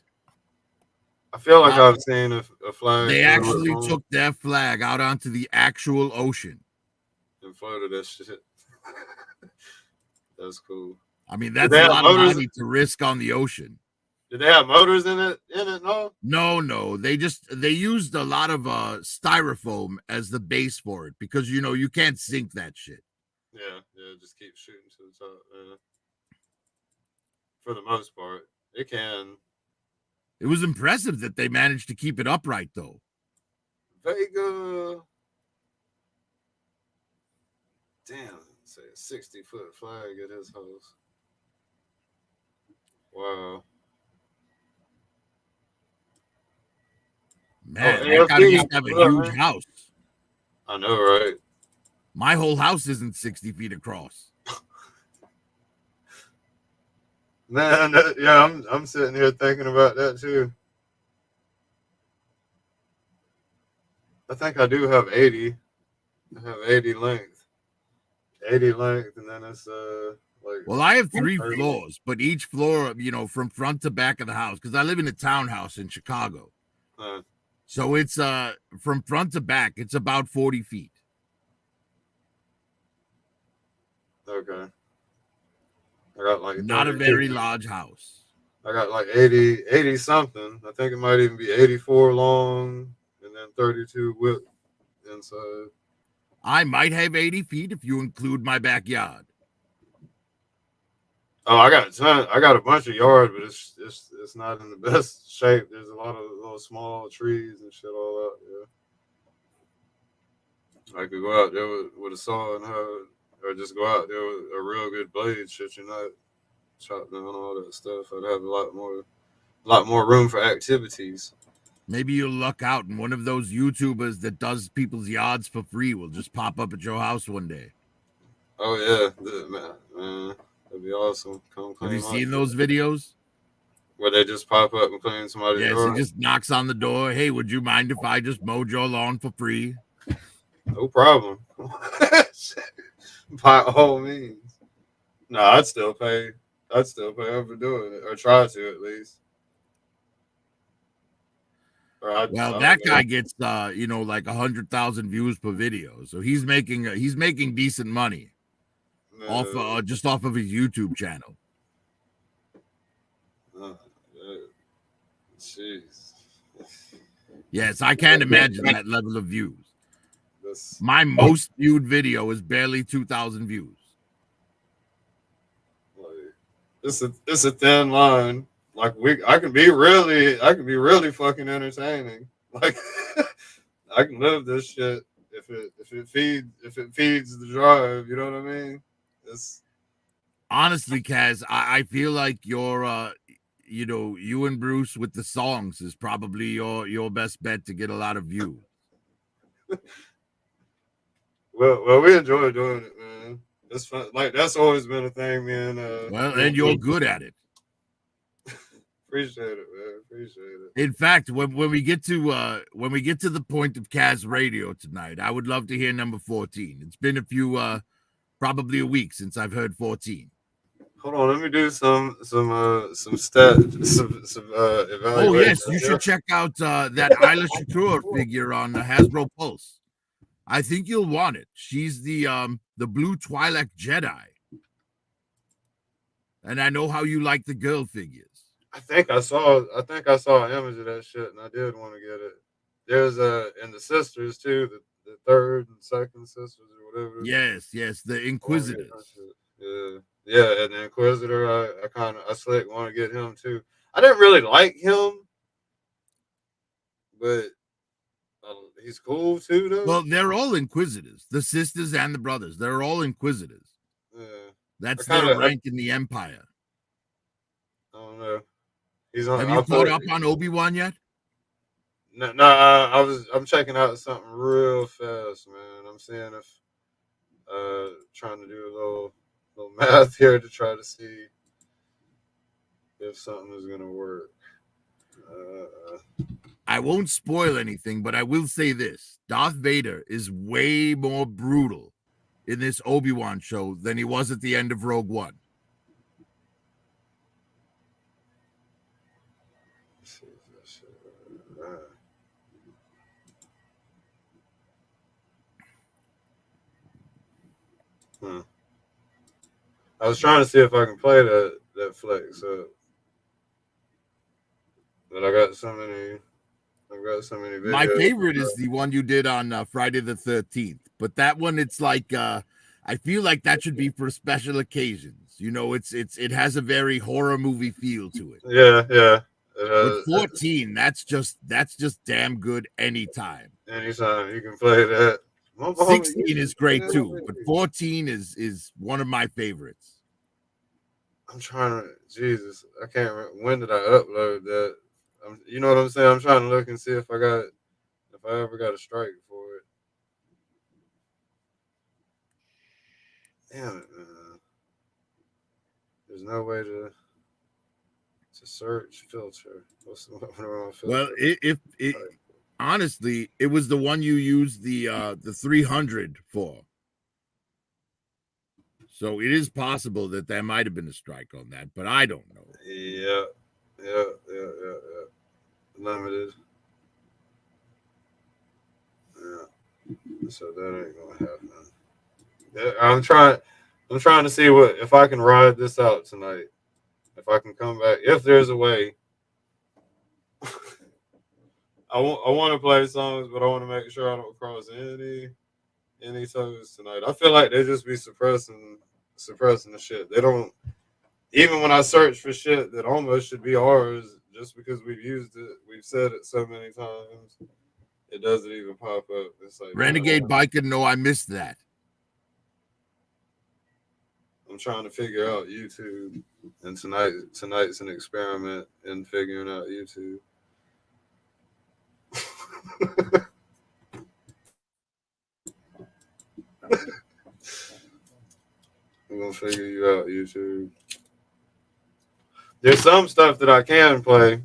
S5: I feel like I've seen a flag
S4: They
S5: go to
S4: actually
S5: it
S4: took their flag out onto the actual ocean.
S5: and floated that shit. That's cool.
S4: I mean,
S5: Did
S4: that's
S5: they
S4: a
S5: have
S4: lot of
S5: motors?
S4: money to risk on the ocean.
S5: Did they have motors in it? No.
S4: No, they used a lot of styrofoam as the base for it because you can't sink that shit.
S5: Yeah, just keep shooting to the top. For the most part, it can.
S4: It was impressive that they managed to keep it upright, though.
S5: Vega. Damn, say a 60-foot flag at his house. Wow.
S4: Man, that guy
S5: AFC.
S4: must have a huge house.
S5: I know, right?
S4: My whole house isn't 60 feet across.
S5: Man, yeah, I'm sitting here thinking about that too. I think I do have 80. I have 80 length. 80 length, and then it's like.
S4: Well, I have 3 floors, but each floor, from front to back of the house, because I live in a townhouse in Chicago. So it's from front to back, it's about 40 feet.
S5: Okay. I got like
S4: not a very large house.
S5: I got like 80 something. I think it might even be 84 long and then 32 width inside.
S4: I might have 80 feet if you include my backyard.
S5: Oh, I got a ton. I got a bunch of yard, but it's not in the best shape. There's a lot of little small trees and shit all out there. I could go out there with a saw and or just go out there with a real good blade. Shit, you're not chop down all that stuff. I'd have a lot more room for activities.
S4: Maybe you'll luck out and one of those YouTubers that does people's yards for free will just pop up at your house one day.
S5: Oh yeah, man, that'd be awesome.
S4: Have you seen those videos?
S5: Where they just pop up and clean somebody's yard?
S4: He just knocks on the door. Hey, would you mind if I just mowed your lawn for free?
S5: No problem. By all means. No, I'd still pay him for doing it, or try to at least.
S4: That guy gets like 100,000 views per video, so he's making decent money off of his YouTube channel.
S5: Jeez.
S4: Yes, I can't imagine that level of views. My most viewed video is barely 2,000 views.
S5: It's a thin line. Like I can be really fucking entertaining. Like I can live this shit if it feeds the drive. You know what I mean?
S4: Honestly, Kaz, I feel like your you and Bruce with the songs is probably your best bet to get a lot of views.
S5: Well, we enjoy doing it, man. It's fun. Like that's always been a thing, man.
S4: And you're good at it.
S5: Appreciate it, man. Appreciate it.
S4: In fact, when we get to the point of Kaz Radio tonight, I would love to hear number 14. It's been probably a week since I've heard 14.
S5: Hold on, let me do some evaluation.
S4: Oh yes, you should check out that Isla Shakur figure on Hasbro Pulse. I think you'll want it. She's the blue Twi'lek Jedi, and I know how you like the girl figures.
S5: I think I saw an image of that shit, and I did want to get it. There's and the sisters too, the third and second sisters or whatever.
S4: Yes, the Inquisitors.
S5: Yeah, and the Inquisitor. I slick want to get him too. I didn't really like him, but he's cool too, though.
S4: Well, they're all Inquisitors. The sisters and the brothers. They're all Inquisitors.
S5: Yeah.
S4: That's their rank in the Empire.
S5: I don't know.
S4: Have you caught up on Obi-Wan yet?
S5: No, I'm checking out something real fast, man. I'm seeing if trying to do a little math here to try to see if something is gonna work.
S4: I won't spoil anything, but I will say this. Darth Vader is way more brutal in this Obi-Wan show than he was at the end of Rogue One.
S5: Hmm. I was trying to see if I can play that flex up, but I've got so many
S4: My
S5: videos.
S4: favorite is the one you did on Friday the 13th, but that one, it's like I feel like that should be for special occasions. You know, it has a very horror movie feel to it.
S5: Yeah, yeah.
S4: But 14, that's just damn good anytime.
S5: Anytime you can play that. My mama
S4: 16
S5: used to
S4: is great
S5: play
S4: too,
S5: that.
S4: but 14 is one of my favorites.
S5: I'm trying to. Jesus, I can't remember. When did I upload that? You know what I'm saying? I'm trying to look and see if I ever got a strike for it. Damn it, man. There's no way to search filter. What am I
S4: Well,
S5: filter?
S4: if it honestly, it was the one you used the 300 for. So it is possible that there might have been a strike on that, but I don't know.
S5: Yeah, yeah. Limited. Yeah. So that ain't gonna happen. Yeah, I'm trying to see what if I can ride this out tonight. If I can come back, if there's a way. I want to play songs, but I want to make sure I don't cross any toes tonight. I feel like they just be suppressing the shit. They don't even when I search for shit that almost should be ours, just because we've used it, we've said it so many times, it doesn't even pop up. It's like, man,
S4: Renegade Biker, no, I missed that.
S5: I'm trying to figure out YouTube, and tonight's an experiment in figuring out YouTube. I'm gonna figure you out, YouTube. There's some stuff that I can play.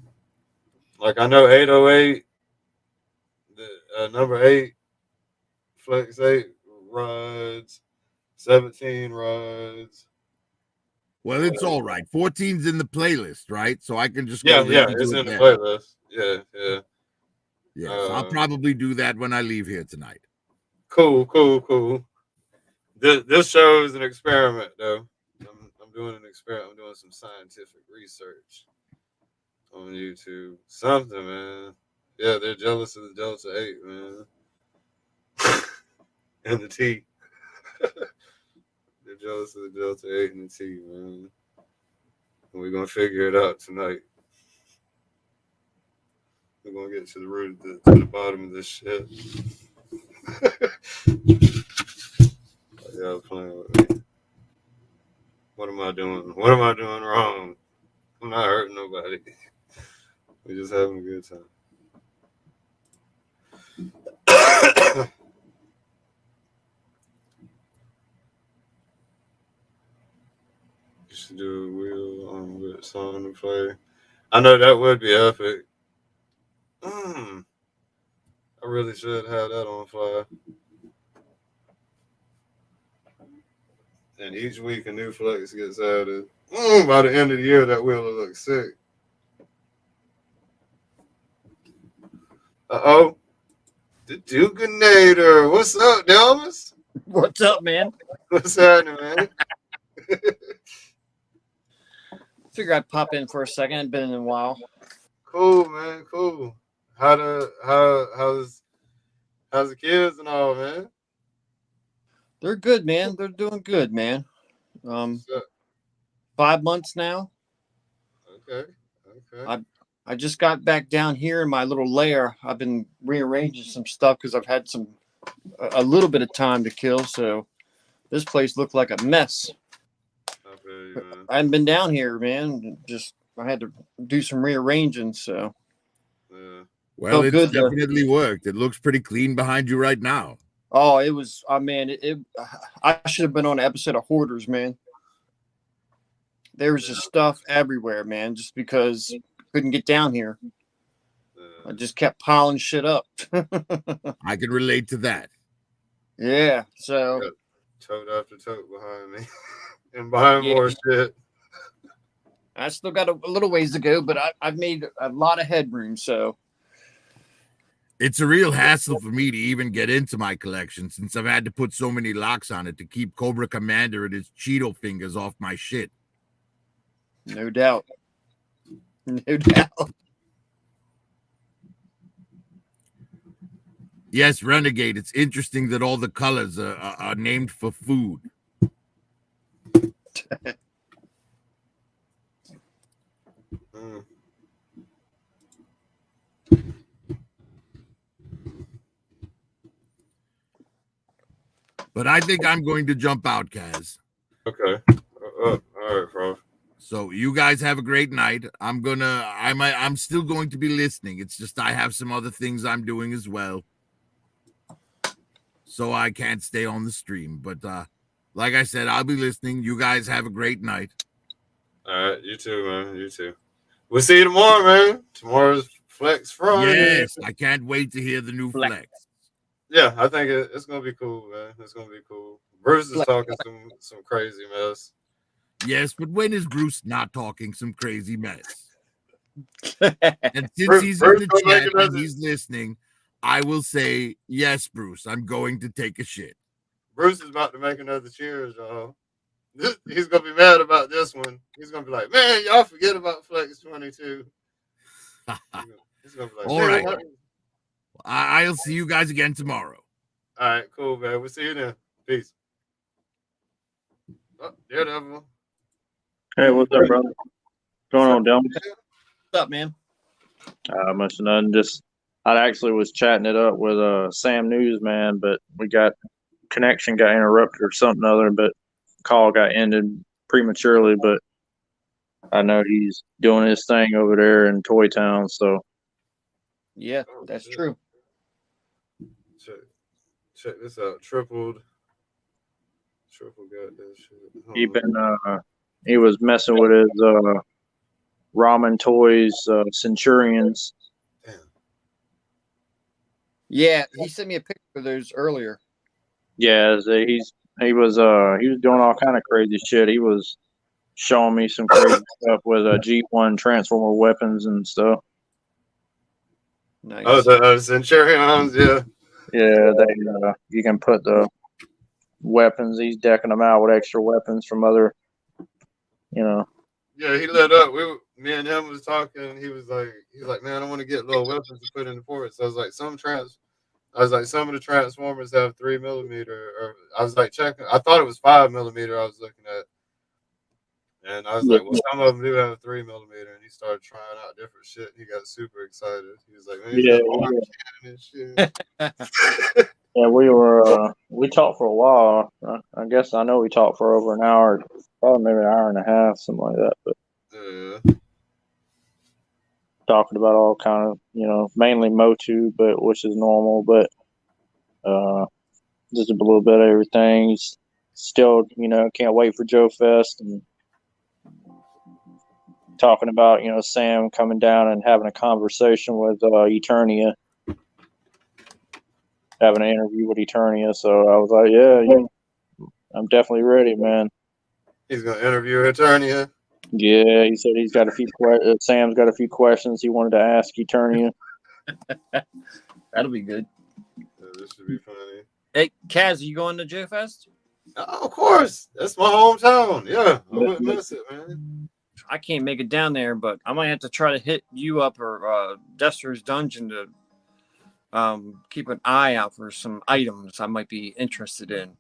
S5: Like I know 808, the number 8, Flex 8 rides, 17 rides.
S4: Well, it's all right. 14's in the playlist, right? So I can just go
S5: Yeah,
S4: listen to
S5: it's
S4: it
S5: in the
S4: there.
S5: playlist. Yeah.
S4: Yes, I'll probably do that when I leave here tonight.
S5: Cool. This show is an experiment, though. I'm doing an experiment. I'm doing some scientific research on YouTube. Something, man. Yeah, they're jealous of the Delta 8, man. And the T. They're jealous of the Delta 8 and the T, man. And we're going to figure it out tonight. We're going to get to the root to the bottom of this shit. Y'all playing with me. What am I doing? What am I doing wrong? I'm not hurting nobody. We're just having a good time. You should do a wheel with song to play. I know that would be epic. I really should have that on fly. And each week a new flex gets added. By the end of the year, that wheel will look sick. Uh-oh. The Dukinator. What's up, Delmas?
S6: What's up, man?
S5: What's happening, man?
S6: Figure I'd pop in for a second. It's been in a while.
S5: Cool, man. Cool. How's the kids and all, man?
S6: They're good, man. They're doing good, man.
S5: What's up?
S6: 5 months now.
S5: Okay.
S6: I just got back down here in my little lair. I've been rearranging some stuff because I've had a little bit of time to kill. So this place looked like a mess.
S5: I feel you, man.
S6: I hadn't been down here, man. I had to do some rearranging. So
S5: Yeah.
S4: Well,
S6: felt
S4: it's
S6: good to-
S4: definitely worked. It looks pretty clean behind you right now.
S6: Oh, it was. Man, I should have been on an episode of Hoarders, man. There was just stuff everywhere, man. Just because I couldn't get down here, I just kept piling shit up.
S4: I can relate to that.
S6: Yeah. So
S5: Got tote after tote behind me, and behind
S6: Yeah.
S5: more shit.
S6: I still got a little ways to go, but I've made a lot of headroom. So
S4: It's a real hassle for me to even get into my collection since I've had to put so many locks on it to keep Cobra Commander and his Cheeto fingers off my shit.
S6: No doubt. No doubt.
S4: Yes, Renegade, it's interesting that all the colors are named for food.
S5: Mm.
S4: But I think I'm going to jump out, Kaz.
S5: Okay. All right, bro.
S4: So you guys have a great night. I'm still going to be listening. It's just I have some other things I'm doing as well. So I can't stay on the stream. But like I said, I'll be listening. You guys have a great night.
S5: All right, you too, man. You too. We'll see you tomorrow, man. Tomorrow's Flex Friday.
S4: Yes, I can't wait to hear the new flex.
S5: Yeah, I think it's gonna be cool, man. It's gonna be cool. Bruce is talking some crazy mess.
S4: Yes, but when is Bruce not talking some crazy mess? And since he's in the chat and he's listening, I will say, yes, Bruce, I'm going to take a shit.
S5: Bruce is about to make another cheers, y'all. He's gonna be mad about this one. He's gonna be like, man, y'all forget about Flex 22. He's gonna be like,
S4: all right. I'll see you guys again tomorrow.
S5: All right, cool, man. We'll see you then. Peace. Oh, Daredevil.
S7: Hey, what's up, brother? What's going on, Dylan?
S6: What's up, man?
S7: Much of nothing. Just I actually was chatting it up with Sam Newsman, but connection got interrupted or something other, but call got ended prematurely. But I know he's doing his thing over there in Toy Town, so
S6: yeah, that's true.
S5: Check this out. Triple got that shit.
S7: He was messing with his ramen toys, Centurions.
S5: Damn.
S6: Yeah, he sent me a picture of those earlier.
S7: Yeah, he was doing all kind of crazy shit. He was showing me some crazy stuff with G1 Transformer weapons and stuff.
S6: Nice.
S5: Oh, the Centurions, yeah.
S7: Yeah, you can put the weapons. He's decking them out with extra weapons from other,
S5: Yeah, he lit up. Me and him was talking. He's like, man, I want to get little weapons to put in the port. So I was like, some of the Transformers have 3mm, or I was like checking. I thought it was 5mm. I was looking at, and I was like, well, some of them do have 3mm. And he started trying out different shit. He got super excited. He was like, man, and shit.
S7: Yeah, we talked for a while. I guess I know we talked for over an hour, probably maybe an hour and a half, something like that. But
S5: yeah.
S7: Talking about all kind of, mainly Motu, but which is normal, but just a little bit of everything. He's still, can't wait for Joe Fest and talking about, Sam coming down and having a conversation with Eternia. Having an interview with Eternia, so I was like, yeah, I'm definitely ready, man.
S5: He's gonna interview Eternia.
S7: Yeah, he said he's got a few Sam's got a few questions he wanted to ask Eternia.
S6: That'll be good.
S5: Yeah, this should be funny.
S6: Hey, Kaz, are you going to Joe Fest?
S5: Oh, of course. That's my hometown. Yeah, I wouldn't miss it, man.
S6: I can't make it down there, but I might have to try to hit you up or Dester's Dungeon to keep an eye out for some items I might be interested in.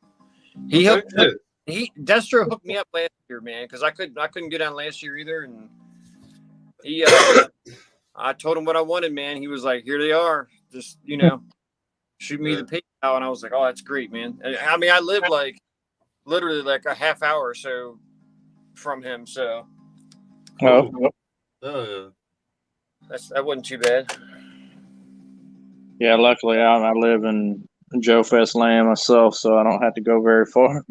S6: Destro hooked me up last year, man, because I couldn't get on last year either, and he I told him what I wanted, man. He was like, "Here they are, just shoot me the PayPal," and I was like, "Oh, that's great, man." I mean, I live literally like a half hour or so from him, so
S5: oh yeah,
S6: that wasn't too bad.
S7: Yeah, luckily I live in Joe Fest land myself, so I don't have to go very far.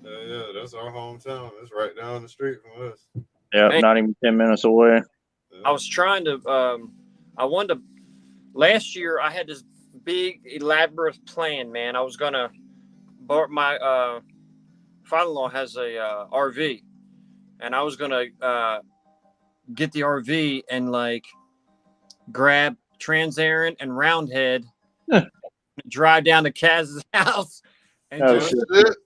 S5: Yeah, that's our hometown. It's right down the street from us.
S7: Yeah, not even 10 minutes away.
S5: Yeah.
S6: I was trying to last year I had this big elaborate plan, man. I was gonna my father-in-law has a RV, and I was gonna get the RV and grab Trans-Aaron, and Roundhead. Drive down to Kaz's house and
S7: Oh,
S6: just,
S7: shit.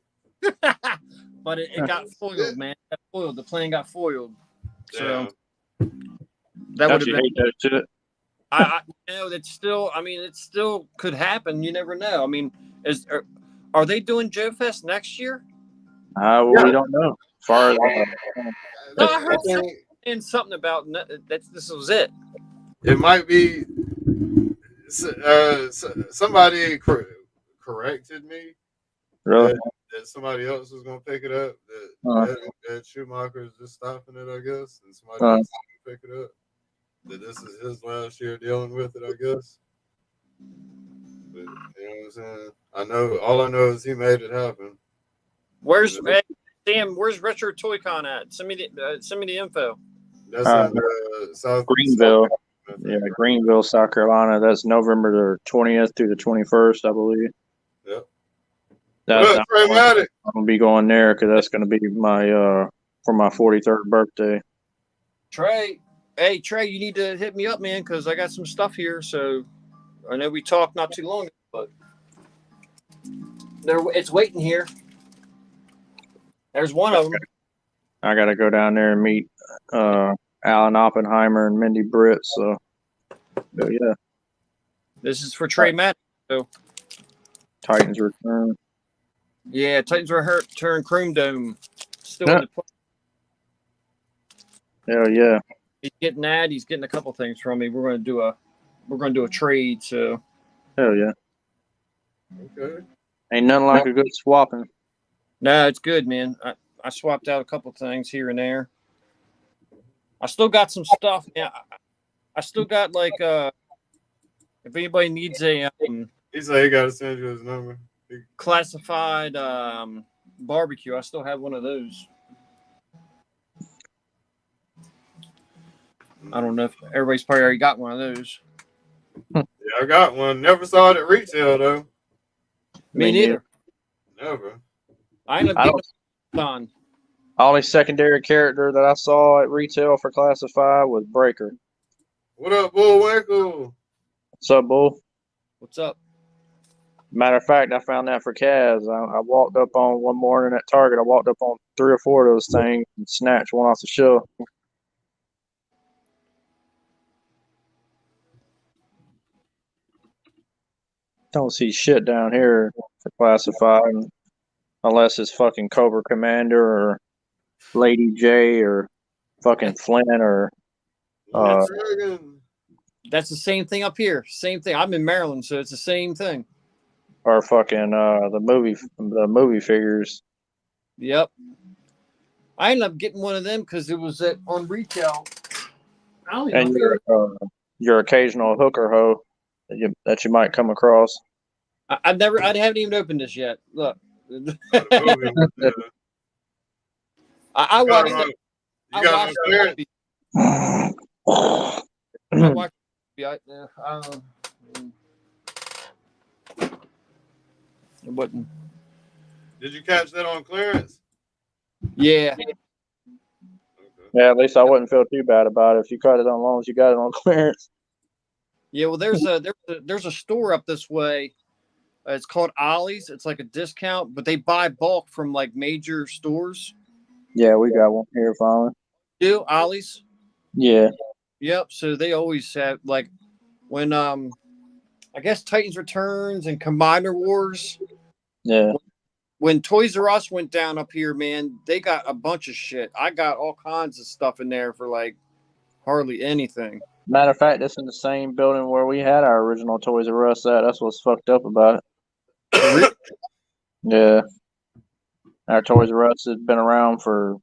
S6: but it got foiled, man. It got foiled. The plan got foiled. So that would
S7: Don't
S6: have
S7: you
S6: been.
S7: hate that shit?
S6: I you know that's still. I mean, it still could happen. You never know. I mean, are they doing Joe Fest next year?
S7: We don't know. As far as
S6: No, I heard something about that. This was it.
S5: It might be. Somebody corrected me
S7: really,
S5: that somebody else was gonna pick it up. That Schumacher's just stopping it, I guess, and somebody else is gonna pick it up. That this is his last year dealing with it, I guess. But you know what I'm saying? All I know is he made it happen.
S6: Where's Sam? Where's Retro Toy Con at? Send me the info.
S5: That's in South
S7: Greenville.
S5: Yeah,
S7: Greenville, South Carolina. That's November the 20th through the 21st, I believe.
S5: Yep.
S7: That's
S5: I'm
S7: gonna be going there because that's gonna be my for my 43rd birthday.
S6: Trey, Trey, you need to hit me up, man, because I got some stuff here. So I know we talked not too long ago, but it's waiting here. There's one of them.
S7: I got to go down there and meet Alan Oppenheimer and Mindy Britt. So yeah,
S6: this is for Trey Matt. So
S7: Titans return.
S6: Yeah, Titans return Chrome Dome. Still in the play.
S7: Hell yeah.
S6: He's getting that. He's getting a couple things from me. We're gonna do a trade. So
S7: hell yeah.
S5: Okay.
S7: Ain't nothing like a good swapping.
S6: No, it's good, man. I swapped out a couple things here and there. I still got some stuff. Yeah, I still got like if anybody needs a
S5: he said he got to send you his number.
S6: Classified barbecue, I still have one of those. I don't know if everybody's probably already got one of those.
S5: Yeah, I got one. Never saw it at retail though.
S6: Me neither.
S5: Never.
S6: I ended up getting it on.
S7: Only secondary character that I saw at retail for Classified was Breaker.
S5: What up, Bullwinkle?
S7: What's up, Bull?
S6: What's up?
S7: Matter of fact, I found that for Kaz. I walked up on one morning at Target. I walked up on 3 or 4 of those things and snatched one off the shelf. Don't see shit down here for Classified unless it's fucking Cobra Commander or Lady J or fucking Flint or
S6: that's the same thing up here. Same thing. I'm in Maryland, so it's the same thing.
S7: Or fucking the movie figures.
S6: Yep. I ended up getting one of them because it was on retail.
S7: And your occasional hooker hoe that you might come across.
S6: I haven't even opened this yet. Look. I watched.
S5: You got no clearance?
S6: I watched. It wasn't.
S5: Did you catch that on clearance?
S6: Yeah.
S5: Okay.
S7: Yeah, at least I wouldn't feel too bad about it if you caught it on loan as you got it on clearance.
S6: Yeah, well, there's a store up this way. It's called Ollie's. It's like a discount, but they buy bulk from like major stores.
S7: Yeah, we got one here finally.
S6: Do Ollie's?
S7: Yeah.
S6: Yep. So they always have like when I guess Titans Returns and Combiner Wars.
S7: Yeah.
S6: When Toys R Us went down up here, man, they got a bunch of shit. I got all kinds of stuff in there for like hardly anything.
S7: Matter of fact, that's in the same building where we had our original Toys R Us at. That's what's fucked up about it. Yeah. Our Toys R Us has been around for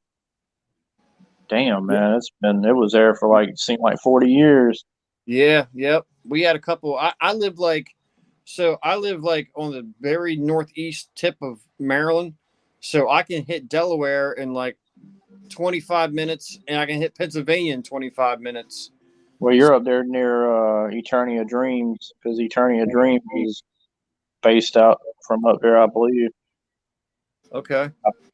S7: damn, man. It was there for like seemed like 40 years.
S6: Yeah, yep. We had a couple. I live like on the very northeast tip of Maryland. So I can hit Delaware in like 25 minutes and I can hit Pennsylvania in 25 minutes.
S7: Well, you're up there near Eternia Dreams because Eternia Dreams is based out from up there, I believe.
S6: Okay.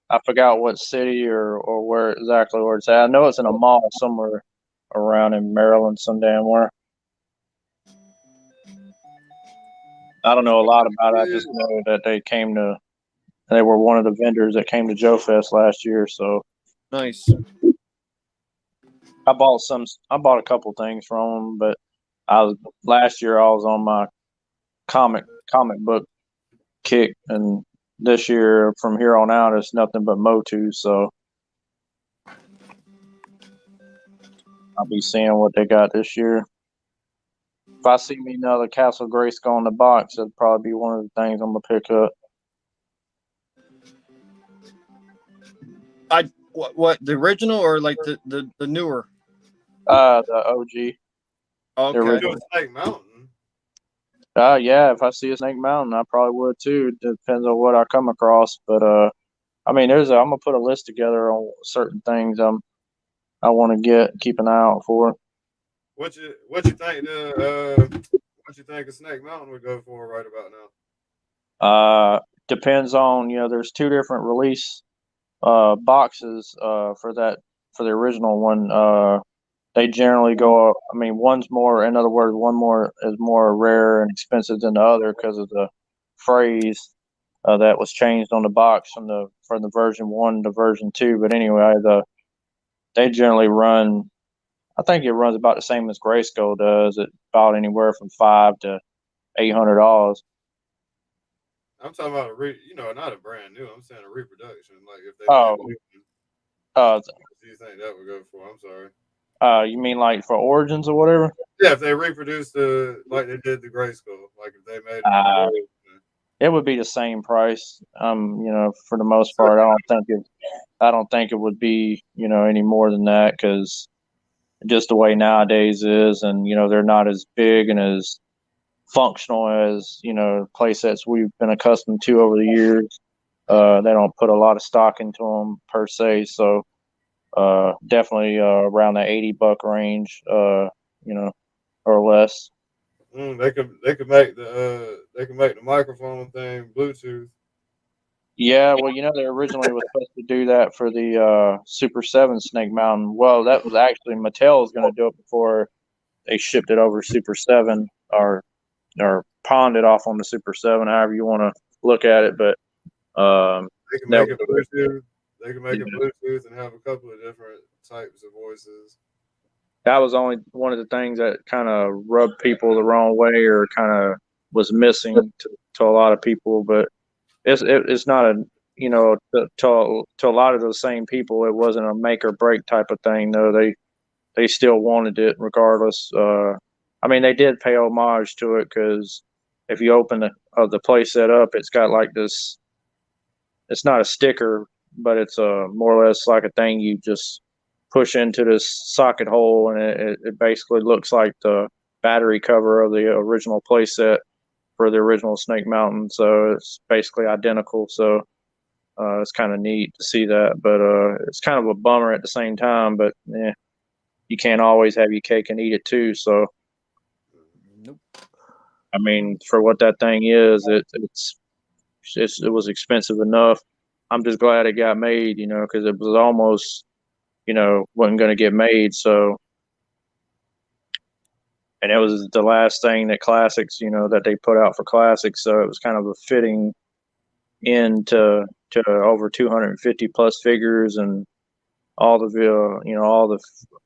S7: I forgot what city or where exactly where it's at. I know it's in a mall somewhere around in Maryland, some damn where. I don't know a lot about it. I just know that they were one of the vendors that came to Joe Fest last year. So
S6: Nice.
S7: I bought a couple things from them, but last year I was on my comic book kick, and this year from here on out it's nothing but Motu. So I'll be seeing what they got this year. If I see me another Castle Grayskull in the box, that'd probably be one of the things I'm gonna pick up.
S6: What the original or like the newer?
S7: The OG.
S6: Okay.
S7: original.
S5: Snake Mountain.
S7: Yeah, if I see a Snake Mountain, I probably would too. Depends on what I come across, but I mean, I'm gonna put a list together on certain things I want to keep an eye out for.
S5: What you think a Snake Mountain would go for right about now?
S7: Depends on, there's two different release boxes for the original one. They generally go up. I mean, one's more, in other words, one more is more rare and expensive than the other because of the phrase that was changed on the box from the version 1 to version 2. But anyway, they generally run. I think it runs about the same as Grayskull does. It about anywhere from $500 to $800.
S5: I'm talking about not a brand new. I'm saying a reproduction. Like if they
S7: Oh,
S5: made it,
S7: uh,
S5: do you think that would go for? I'm sorry.
S7: you mean like for Origins or whatever?
S5: Yeah, if they reproduced like they did the Grayskull, like if they made it.
S7: Uh, it would be the same price. For the most part, I don't think it would be, any more than that because just the way nowadays is, and they're not as big and as functional as play sets we've been accustomed to over the years. They don't put a lot of stock into them per se, so definitely around the $80 range, or less.
S5: They could make the microphone thing Bluetooth.
S7: Yeah, well, they originally was supposed to do that for the Super 7 Snake Mountain. Well, that was actually Mattel was going to do it before they shipped it over Super 7 or pawned it off on the Super 7, however you want to look at it. But
S5: They can make it Bluetooth. They can make it Bluetooth and have a couple of different types of voices.
S7: that was only one of the things that kind of rubbed people the wrong way or kind of was missing to a lot of people. But it's not a to a lot of those same people, it wasn't a make or break type of thing. No, they still wanted it regardless. I mean, they did pay homage to it because if you open the play set up, it's got like this. It's not a sticker, but it's more or less like a thing you just push into this socket hole, and it basically looks like the battery cover of the original play set for the original Snake Mountain. So it's basically identical. So it's kind of neat to see that, but it's kind of a bummer at the same time. But you can't always have your cake and eat it too. So,
S6: Nope.
S7: I mean, for what that thing is, it was expensive enough. I'm just glad it got made, because it was almost, wasn't going to get made. So, and it was the last thing that Classics, that they put out for Classics. So it was kind of a fitting end to over 250 plus figures and all the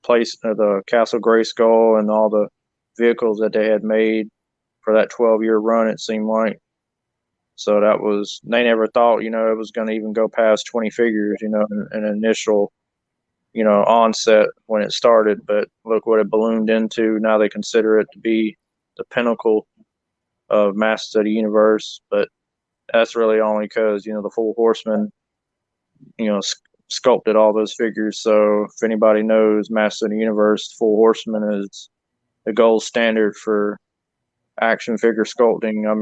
S7: the Castle Grayskull and all the vehicles that they had made for that 12-year run. It seemed like. So they never thought, it was going to even go past 20 figures, an initial, onset when it started. But look what it ballooned into. Now they consider it to be the pinnacle of Masters of the Universe. But that's really only because, the Four Horsemen, sculpted all those figures. So if anybody knows Masters of the Universe, Four Horsemen is the gold standard for action figure sculpting. I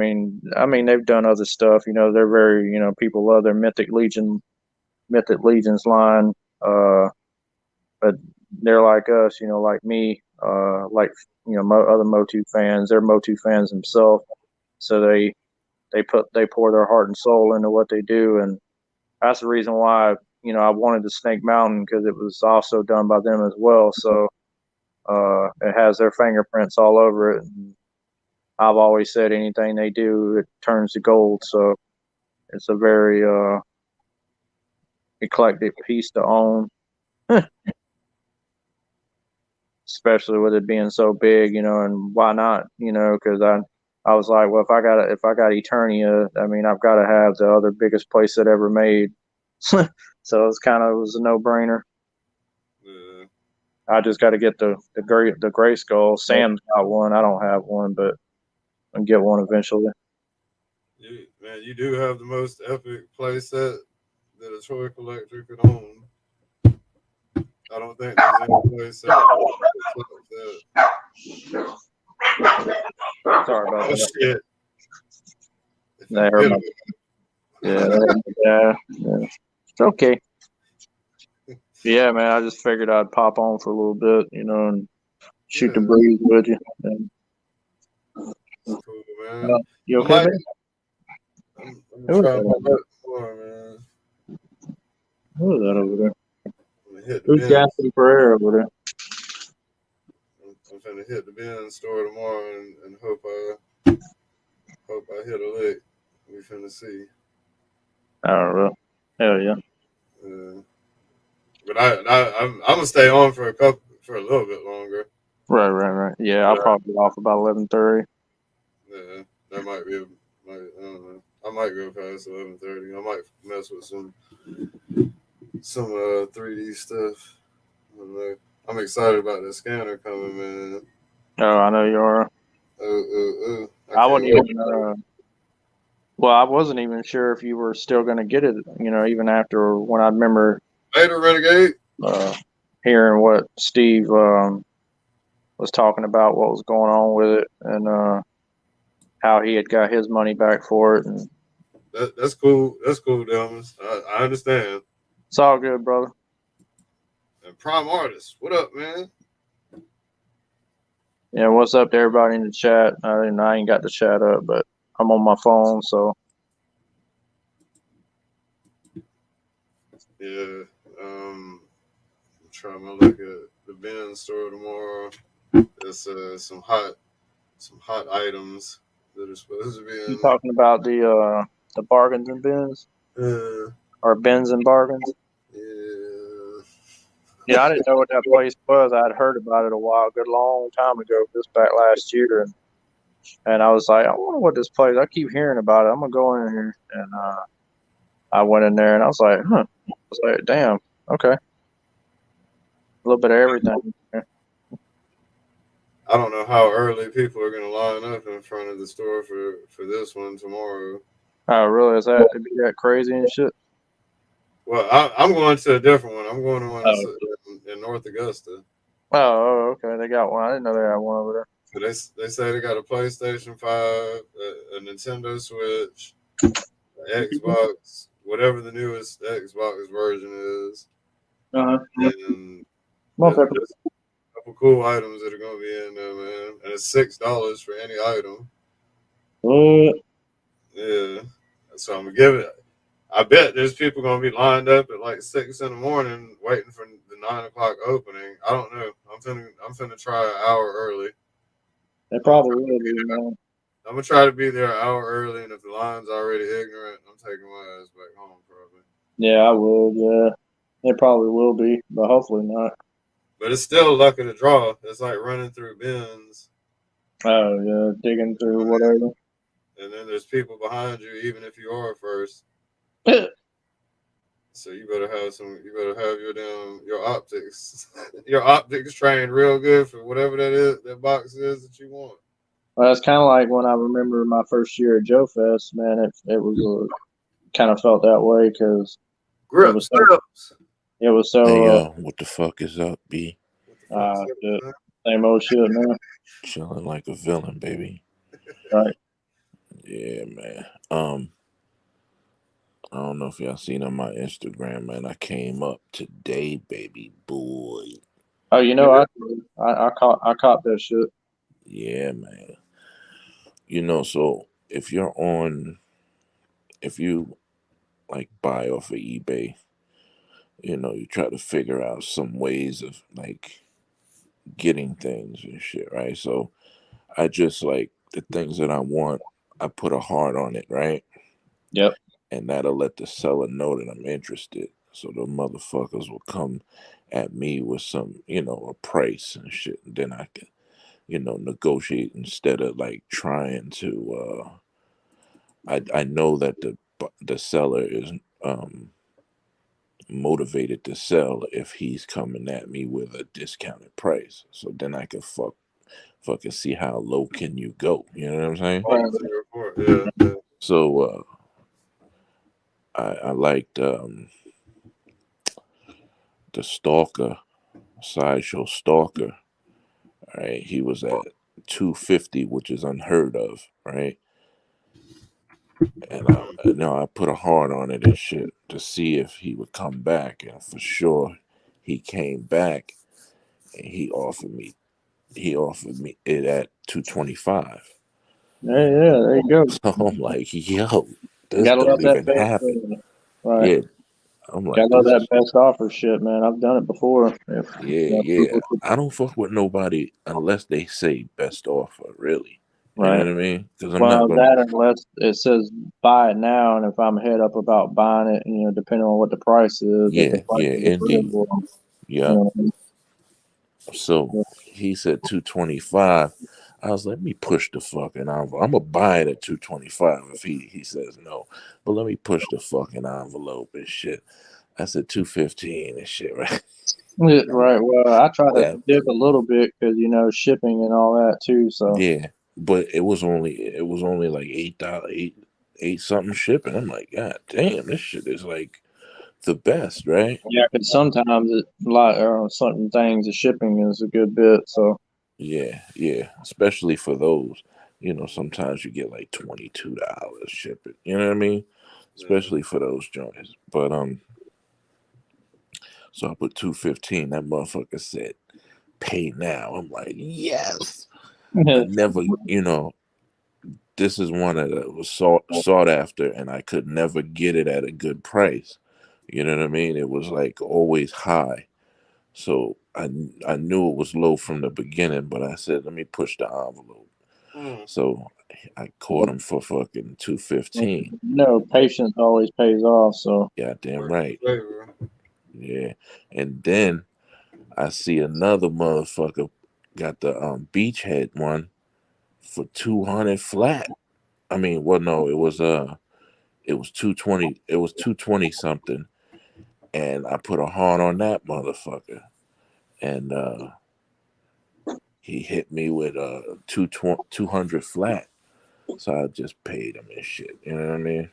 S7: mean, they've done other stuff. They're very, people love their Mythic Legions line. But they're like us, like me, like other Motu fans. They're Motu fans themselves, so they pour their heart and soul into what they do, and that's the reason why I wanted the Snake Mountain, because it was also done by them as well. So it has their fingerprints all over it. And I've always said anything they do, it turns to gold. So it's a very eclectic piece to own, especially with it being so big, and why not, because I was like, well, if I got Eternia, I mean, I've got to have the other biggest place that ever made. So it was a no brainer.
S5: Yeah.
S7: I just got to get the gray skull. Sam's got one. I don't have one, but I'll get one eventually.
S5: You do have the most epic playset that a toy collector could own. I don't think there's any playset that.
S7: Sorry about
S5: Oh
S7: that.
S5: shit!
S7: There, yeah. It's okay. Yeah, man. I just figured I'd pop on for a little bit, and shoot the breeze with you. And,
S5: cool, man.
S7: you okay, man?
S5: I'm gonna try my luck more, man.
S7: Who is that over there?
S5: I'm gonna hit the
S7: Who's
S5: bin.
S7: gasping for air over there?
S5: I'm finna hit the bin store tomorrow and hope I hit a lick. We finna see.
S7: I don't know. Hell yeah.
S5: But I'm gonna stay on for a little bit longer.
S7: Right. Yeah, I'll probably be off about 11:30.
S5: Yeah, that might be. I don't know. I might go past 11:30. I might mess with some 3D stuff. I don't know. I'm excited about the scanner coming, man.
S7: Oh, I know you are. I wouldn't even. Well, I wasn't even sure if you were still going to get it. Even after when I remember
S5: Later, Renegade.
S7: Hearing what Steve was talking about, what was going on with it, and how he had got his money back for it. And
S5: that's cool. That's cool, Delmas. I understand.
S7: It's all good, brother.
S5: And Prime Artist, what up, man?
S7: Yeah, what's up to everybody in the chat? I ain't got the chat up, but I'm on my phone, so.
S5: Yeah, I'm trying to look at the bin store tomorrow. There's some hot items that are supposed to be in.
S7: You talking about the bargains and bins? Or bins and bargains?
S5: Yeah.
S7: Yeah, I didn't know what that place was. I'd heard about it a good long time ago, just back last year, and I was like, I wonder what this place. I keep hearing about it. I'm gonna go in here, and I went in there, and I was like, I was like, damn, okay, a little bit of everything.
S5: I don't know how early people are gonna line up in front of the store for this one tomorrow.
S7: Oh, really? Is that to be that crazy and shit?
S5: Well, I'm going to a different one. I'm going to one in North Augusta.
S7: Oh, okay. They got one. I didn't know they had one over there.
S5: So they say they got a PlayStation 5, a Nintendo Switch, Xbox, whatever the newest Xbox version is, and there's a couple cool items that are going to be in there, man. And it's $6 for any item. Yeah. So I'm gonna give it. I bet there's people gonna be lined up at like 6 in the morning waiting for the 9 o'clock opening. I don't know. I'm finna try an hour early.
S7: They probably will be, man.
S5: I'm gonna try to be there an hour early, and if the line's already ignorant, I'm taking my ass back home probably.
S7: Yeah, I would. Yeah, they probably will be, but hopefully not.
S5: But it's still luck of the draw. It's like running through bins.
S7: Oh yeah, digging through whatever.
S5: And then there's people behind you, even if you are first. So you better have your optics, your optics trained real good for whatever that box is that you want.
S7: Well, it's kind of like when I remember my first year at Joe Fest, man. It was kind of felt that way because it was so.
S8: Hey yo, what the fuck is up, B?
S7: Shit. Same old shit, man.
S8: Chilling like a villain, baby.
S7: Right.
S8: Yeah, man. I don't know if y'all seen on my Instagram, man. I came up today, baby boy.
S7: Oh, I caught that shit.
S8: Yeah, man. So if you like buy off of eBay, you try to figure out some ways of like getting things and shit, right? So I just like the things that I want, I put a heart on it, right?
S7: Yep.
S8: And that'll let the seller know that I'm interested. So the motherfuckers will come at me with some, a price and shit. And then I can, negotiate instead of like trying to. I know that the seller is motivated to sell if he's coming at me with a discounted price. So then I can fucking see how low can you go. You know what I'm saying?
S5: Yeah.
S8: So I liked the Stalker, Sideshow Stalker. Right, he was at 250, which is unheard of, right? And I put a heart on it and shit to see if he would come back, and for sure, he came back and he offered me it at 225.
S7: Yeah, there you go.
S8: So I'm like, yo, this
S7: Gotta love
S8: don't
S7: that
S8: even
S7: best.
S8: happen.
S7: Right.
S8: Yeah, I'm like,
S7: Gotta love
S8: this
S7: that
S8: is
S7: best offer shit, man. I've done it before.
S8: yeah. I don't fuck with nobody unless they say best offer, really. You know
S7: Right.
S8: what I mean? Because I'm not
S7: Well,
S8: gonna.
S7: that unless it says buy it now, and if I'm head up about buying it, depending on what the price is, if the price
S8: Yeah,
S7: is
S8: indeed.
S7: agreeable, you
S8: Yeah.
S7: know,
S8: So he said 225. I was like, let me push the fucking envelope. I'm gonna buy it at 225 if he says no. But let me push the fucking envelope and shit. I said 215 and shit, right?
S7: yeah, right. Well, I try to
S8: That
S7: dip a little bit because shipping and all that too. So
S8: yeah. But it was only like $8, eight something shipping. I'm like, God damn, this shit is like the best, right?
S7: yeah, because sometimes certain things the shipping is a good bit. So
S8: Yeah. Especially for those. Sometimes you get like $22 shipping. You know what I mean? Especially for those joints. But so I put 215. That motherfucker said, pay now. I'm like, yes. I never, this is one that was sought after, and I could never get it at a good price. You know what I mean? It was like always high. So I knew it was low from the beginning, but I said, let me push the envelope. So I caught him for fucking 215.
S7: patience always pays off. So
S8: Goddamn right. Yeah. And then I see another motherfucker got the beachhead one for 200 flat. I mean, well no, it was 220, it was 220 something, and I put a horn on that motherfucker, and he hit me with 200 flat. So I just paid him and shit. You know what I mean?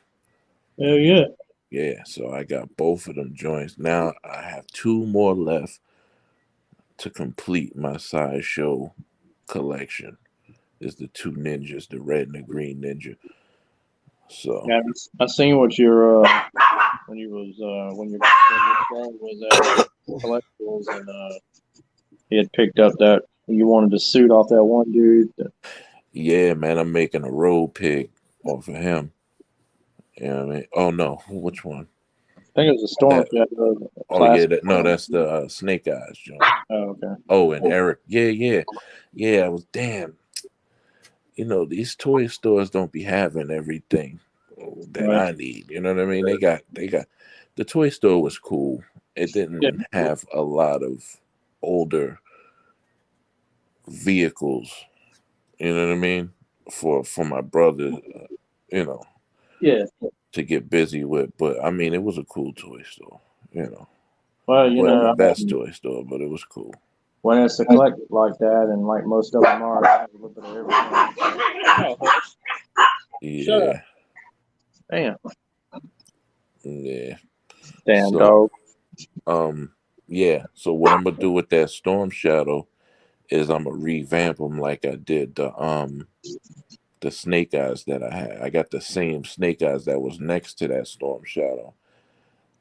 S7: hell yeah.
S8: Yeah, so I got both of them joints. Now I have two more left to complete my sideshow collection. Is the two ninjas, the red and the green ninja. So
S7: Yeah, I seen what your when your friend was at collectibles and he had picked up that you wanted to suit off that one dude.
S8: yeah, man, I'm making a road pig off of him. You know what I mean? Oh no, which one?
S7: I think it was a storm
S8: That
S7: shadow
S8: oh yeah,
S7: classic.
S8: no, that's the Snake Eyes joint.
S7: Oh, okay.
S8: Oh, and Eric, yeah. I was damn. These toy stores don't be having everything that
S7: Right.
S8: I need. You know what I mean? They got the toy store was cool. It
S7: Yeah.
S8: didn't have a lot of older vehicles. You know what I mean? For my brother, you know,
S7: Yeah.
S8: to get busy with. But I mean, it was a cool toy store.
S7: Well,
S8: Wasn't the best toy store, but it was cool.
S7: when it's a collective like that, and like most of them are, I have a little bit of everything. Oh, shut up.
S8: Yeah,
S7: Damn.
S8: yeah.
S7: Damn
S8: So,
S7: dog.
S8: yeah. So what I'm gonna do with that Storm Shadow is I'm gonna revamp them like I did the Snake Eyes that I had. I got the same Snake Eyes that was next to that Storm Shadow,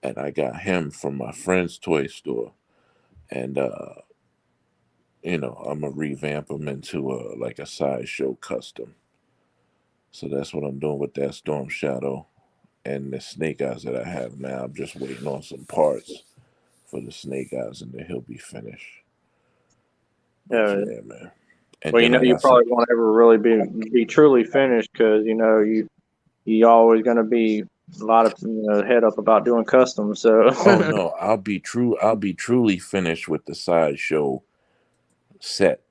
S8: and I got him from my friend's toy store, and I'm gonna revamp him into like a sideshow custom. So that's what I'm doing with that Storm Shadow and the Snake Eyes that I have now. I'm just waiting on some parts for the Snake Eyes, and then he'll be finished. But
S7: Yeah.
S8: yeah, man.
S7: Well,
S8: then like
S7: you
S8: I said,
S7: probably won't ever really be truly finished because you always gonna be a lot of head up about doing customs. So
S8: oh no, I'll be truly finished with the sideshow set.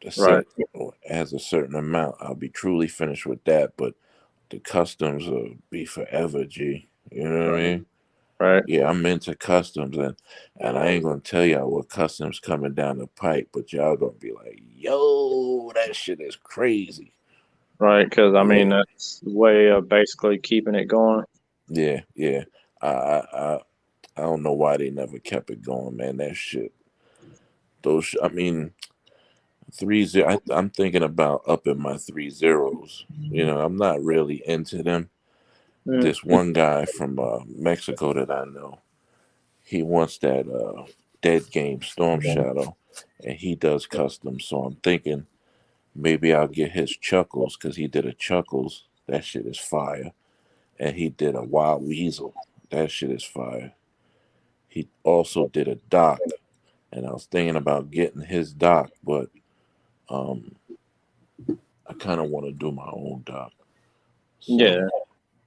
S8: The
S7: right,
S8: set has a certain amount. I'll be truly finished with that, but the customs will be forever, G. You know what I
S7: right,
S8: mean?
S7: right,
S8: Yeah, I'm into customs, and I ain't gonna tell y'all what customs coming down the pipe, but y'all gonna be like, yo, that shit is crazy.
S7: right. Because I mean
S8: Yeah,
S7: that's the way of basically keeping it going.
S8: yeah, yeah. I I I, I don't know why they never kept it going, man. That shit. I mean, 3-0. I'm thinking about upping my 3 zeros. You know, I'm not really into them.
S7: Mm.
S8: This one guy from Mexico that I know, he wants that dead game Storm Shadow, and he does custom. So I'm thinking maybe I'll get his Chuckles because he did a Chuckles. That shit is fire. And he did a Wild Weasel. That shit is fire. He also did a Doc, and I was thinking about getting his Doc, but um, I kind of want to do my own Doc.
S7: Yeah,
S8: So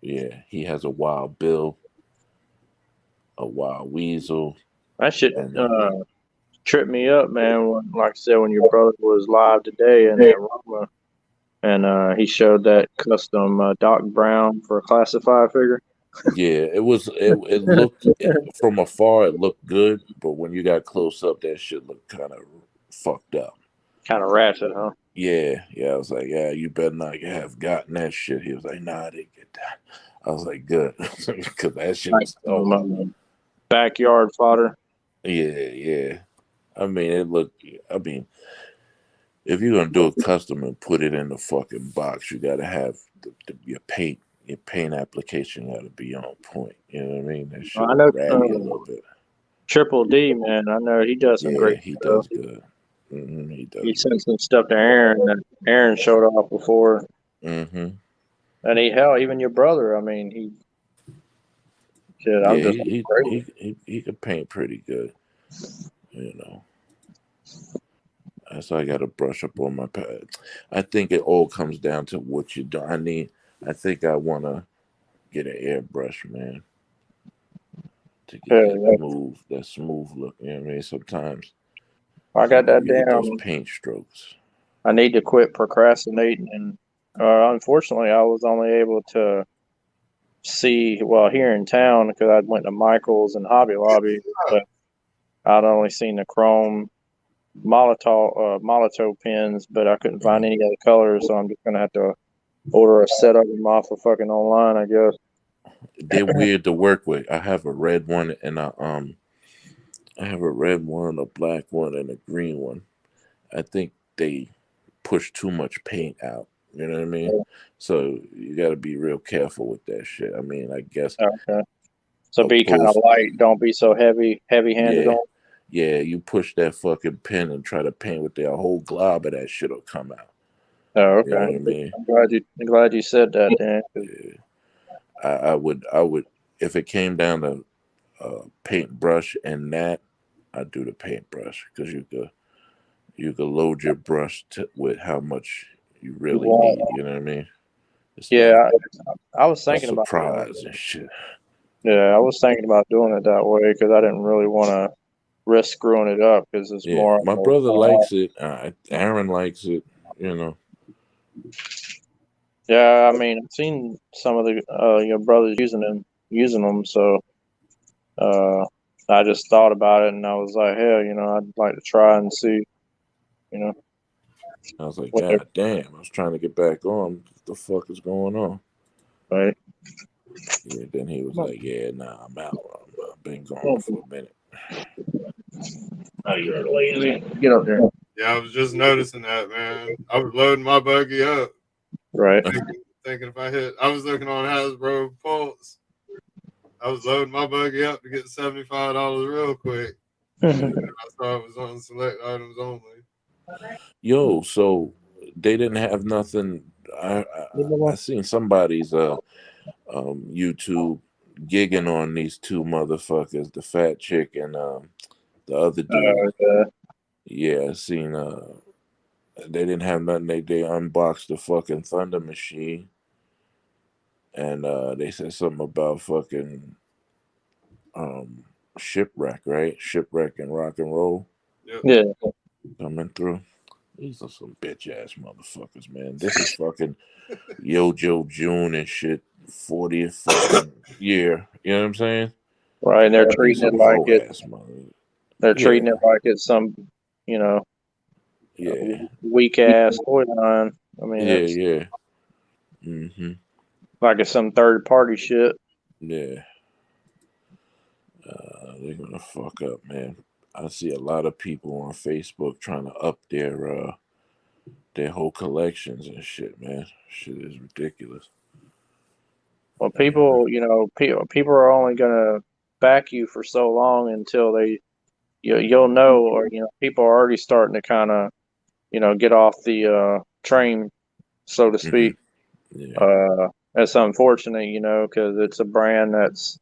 S8: yeah, he has a Wild Bill, a Wild Weasel,
S7: that shit
S8: and
S7: tripped me up, man. Like I said, when your brother was live today in that room, and he showed that custom Doc Brown for a classified figure.
S8: yeah, it looked from afar it looked good, but when you got close up, that shit looked kind of fucked up.
S7: Kind of ratchet, huh?
S8: Yeah, yeah. I was like, yeah, you better not have gotten that shit. He was like, nah, I didn't get that. I was like, good, because that shit
S7: Like
S8: was oh
S7: backyard fodder.
S8: yeah, yeah. I mean, it looked. I mean, if you're gonna do a custom and put it in the fucking box, you gotta have your paint. Your paint application got to be on point. You know what I mean? That shit
S7: I
S8: look
S7: know
S8: ratty a little bit.
S7: Triple D, man. I know he does some
S8: Yeah,
S7: great
S8: he
S7: stuff.
S8: does good. He
S7: He
S8: does
S7: sent
S8: good.
S7: some stuff to Aaron that Aaron showed off before.
S8: Hmm.
S7: And hell, even your brother. I mean, he shit. I'm
S8: Yeah,
S7: just crazy.
S8: he could paint pretty good. You know, so I got to brush up on my pad. I think it all comes down to what you do. I think I want to get an airbrush, man, to get
S7: Yeah,
S8: that smooth look. You know what I mean? Sometimes
S7: I
S8: you
S7: got
S8: know
S7: that
S8: you get those
S7: damn.
S8: paint strokes.
S7: I need to quit procrastinating. And unfortunately, I was only able to see here in town because I went to Michael's and Hobby Lobby, but I'd only seen the chrome Molotov pins, but I couldn't find
S8: Mhm.
S7: any other colors, so I'm just gonna have to order a set of them off of fucking online, I guess.
S8: They're weird to work with. I have a red one and I have a red one, a black one, and a green one. I think they push too much paint out. You know what I mean? So you got to be real careful with that shit. I mean, I guess
S7: Okay. So be kind of
S8: opposed,
S7: light, don't be so heavy handed
S8: yeah,
S7: on.
S8: yeah. You push that fucking pen and try to paint with their whole glob of that shit will come out.
S7: Oh,
S8: You know
S7: okay.
S8: what I mean?
S7: I'm glad you said that, Dan. 'Cause,
S8: Yeah. I would, if it came down to paintbrush and that, I'd do the paintbrush because you could load your brush with how much you really need. You know what I mean? It's not
S7: yeah, I was
S8: a
S7: thinking about doing
S8: surprise and
S7: it.
S8: shit.
S7: Yeah, I was thinking about doing it that way because I didn't really want to risk screwing it up because it's
S8: Yeah,
S7: more.
S8: my brother likes it. Aaron likes it. You know.
S7: Yeah, I mean, I've seen some of the your brothers using them, so uh, I just thought about it and I was like, hell, I'd like to try and see, you know,
S8: I was like,
S7: what they're
S8: God damn! I was trying to get back on. What the fuck is going on?
S7: right.
S8: Yeah. Then he was like, Yeah, nah, I'm out. I've been gone for a minute.
S7: Oh, you're lazy. Get up there.
S5: Yeah, I was just noticing that, man. I was loading my buggy up,
S7: Right.
S5: thinking if I hit. I was looking on Hasbro Pulse. I was loading my buggy up to get $75 real quick. I saw it was on select items only.
S8: Yo, so they didn't have nothing. I seen somebody's YouTube gigging on these two motherfuckers, the fat chick and the other dude.
S7: Yeah.
S8: Yeah, They didn't have nothing. They unboxed the fucking Thunder Machine, and they said something about fucking um shipwreck, right? Shipwreck and rock and roll
S5: Yep.
S7: Yeah.
S8: coming through. These are some bitch ass motherfuckers, man. This is fucking Yojo June and shit. 40th fucking year. You know what I'm saying?
S7: Right. And they're
S8: These
S7: treating it
S8: some
S7: like
S8: hoe
S7: it.
S8: ass mother.
S7: They're treating
S8: Yeah,
S7: it like it's some, you know,
S8: yeah,
S7: weak ass toy line. I mean,
S8: yeah,
S7: it's
S8: yeah. Mm-hmm.
S7: like it's some third party shit.
S8: Yeah. They're gonna fuck up, man. I see a lot of people on Facebook trying to up their whole collections and shit, man. Shit is ridiculous.
S7: Well,
S8: And,
S7: people, you know, people are only gonna back you for so long until you'll know, or you know, people are already starting to kind of, you know, get off the train, so to
S8: mhm.
S7: speak.
S8: Yeah.
S7: That's unfortunate, you know, because it's a brand that's,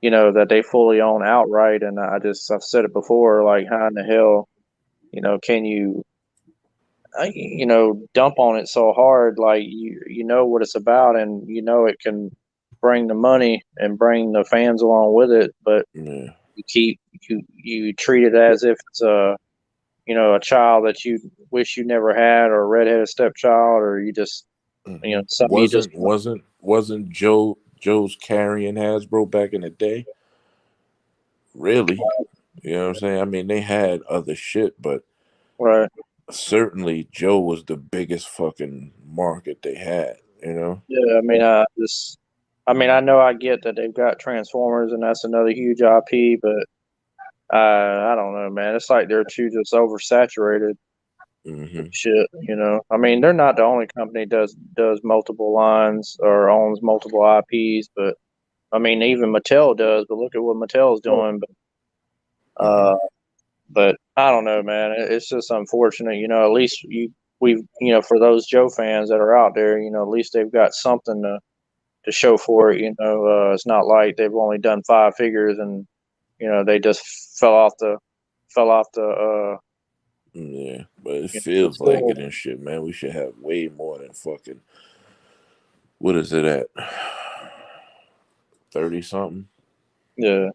S7: you know, that they fully own outright. And I've said it before, like, how in the hell, you know, can you, you know, dump on it so hard? Like, you know what it's about, and you know it can bring the money and bring the fans along with it, but
S8: Yeah.
S7: you treat it as if it's a, you know, a child that you wish you never had, or a redheaded stepchild, or you just, you
S8: Hmm.
S7: know, something you just
S8: Wasn't Joe's carrying Hasbro back in the day? Really? You know what I'm saying? I mean, they had other shit, but
S7: right.
S8: certainly Joe was the biggest fucking market they had. You know?
S7: Yeah, I mean, I mean, I know I get that they've got Transformers, and that's another huge IP, but I don't know, man. It's like they're too just oversaturated with
S8: Hmm.
S7: shit. You know, I mean, they're not the only company does multiple lines or owns multiple IPs, but I mean, even Mattel does. But look at what Mattel's doing.
S8: Hmm.
S7: Uh, but I don't know, man. It's just unfortunate. You know, at least we've, you know, for those Joe fans that are out there, you know, at least they've got something to show for it. You know, it's not like they've only done five figures and, you know, they just fell off the
S8: Yeah, but it
S7: you know, the
S8: feels like it
S7: tool.
S8: and shit, man. We should have way more than fucking. What is it at? 30 something?
S7: Yeah,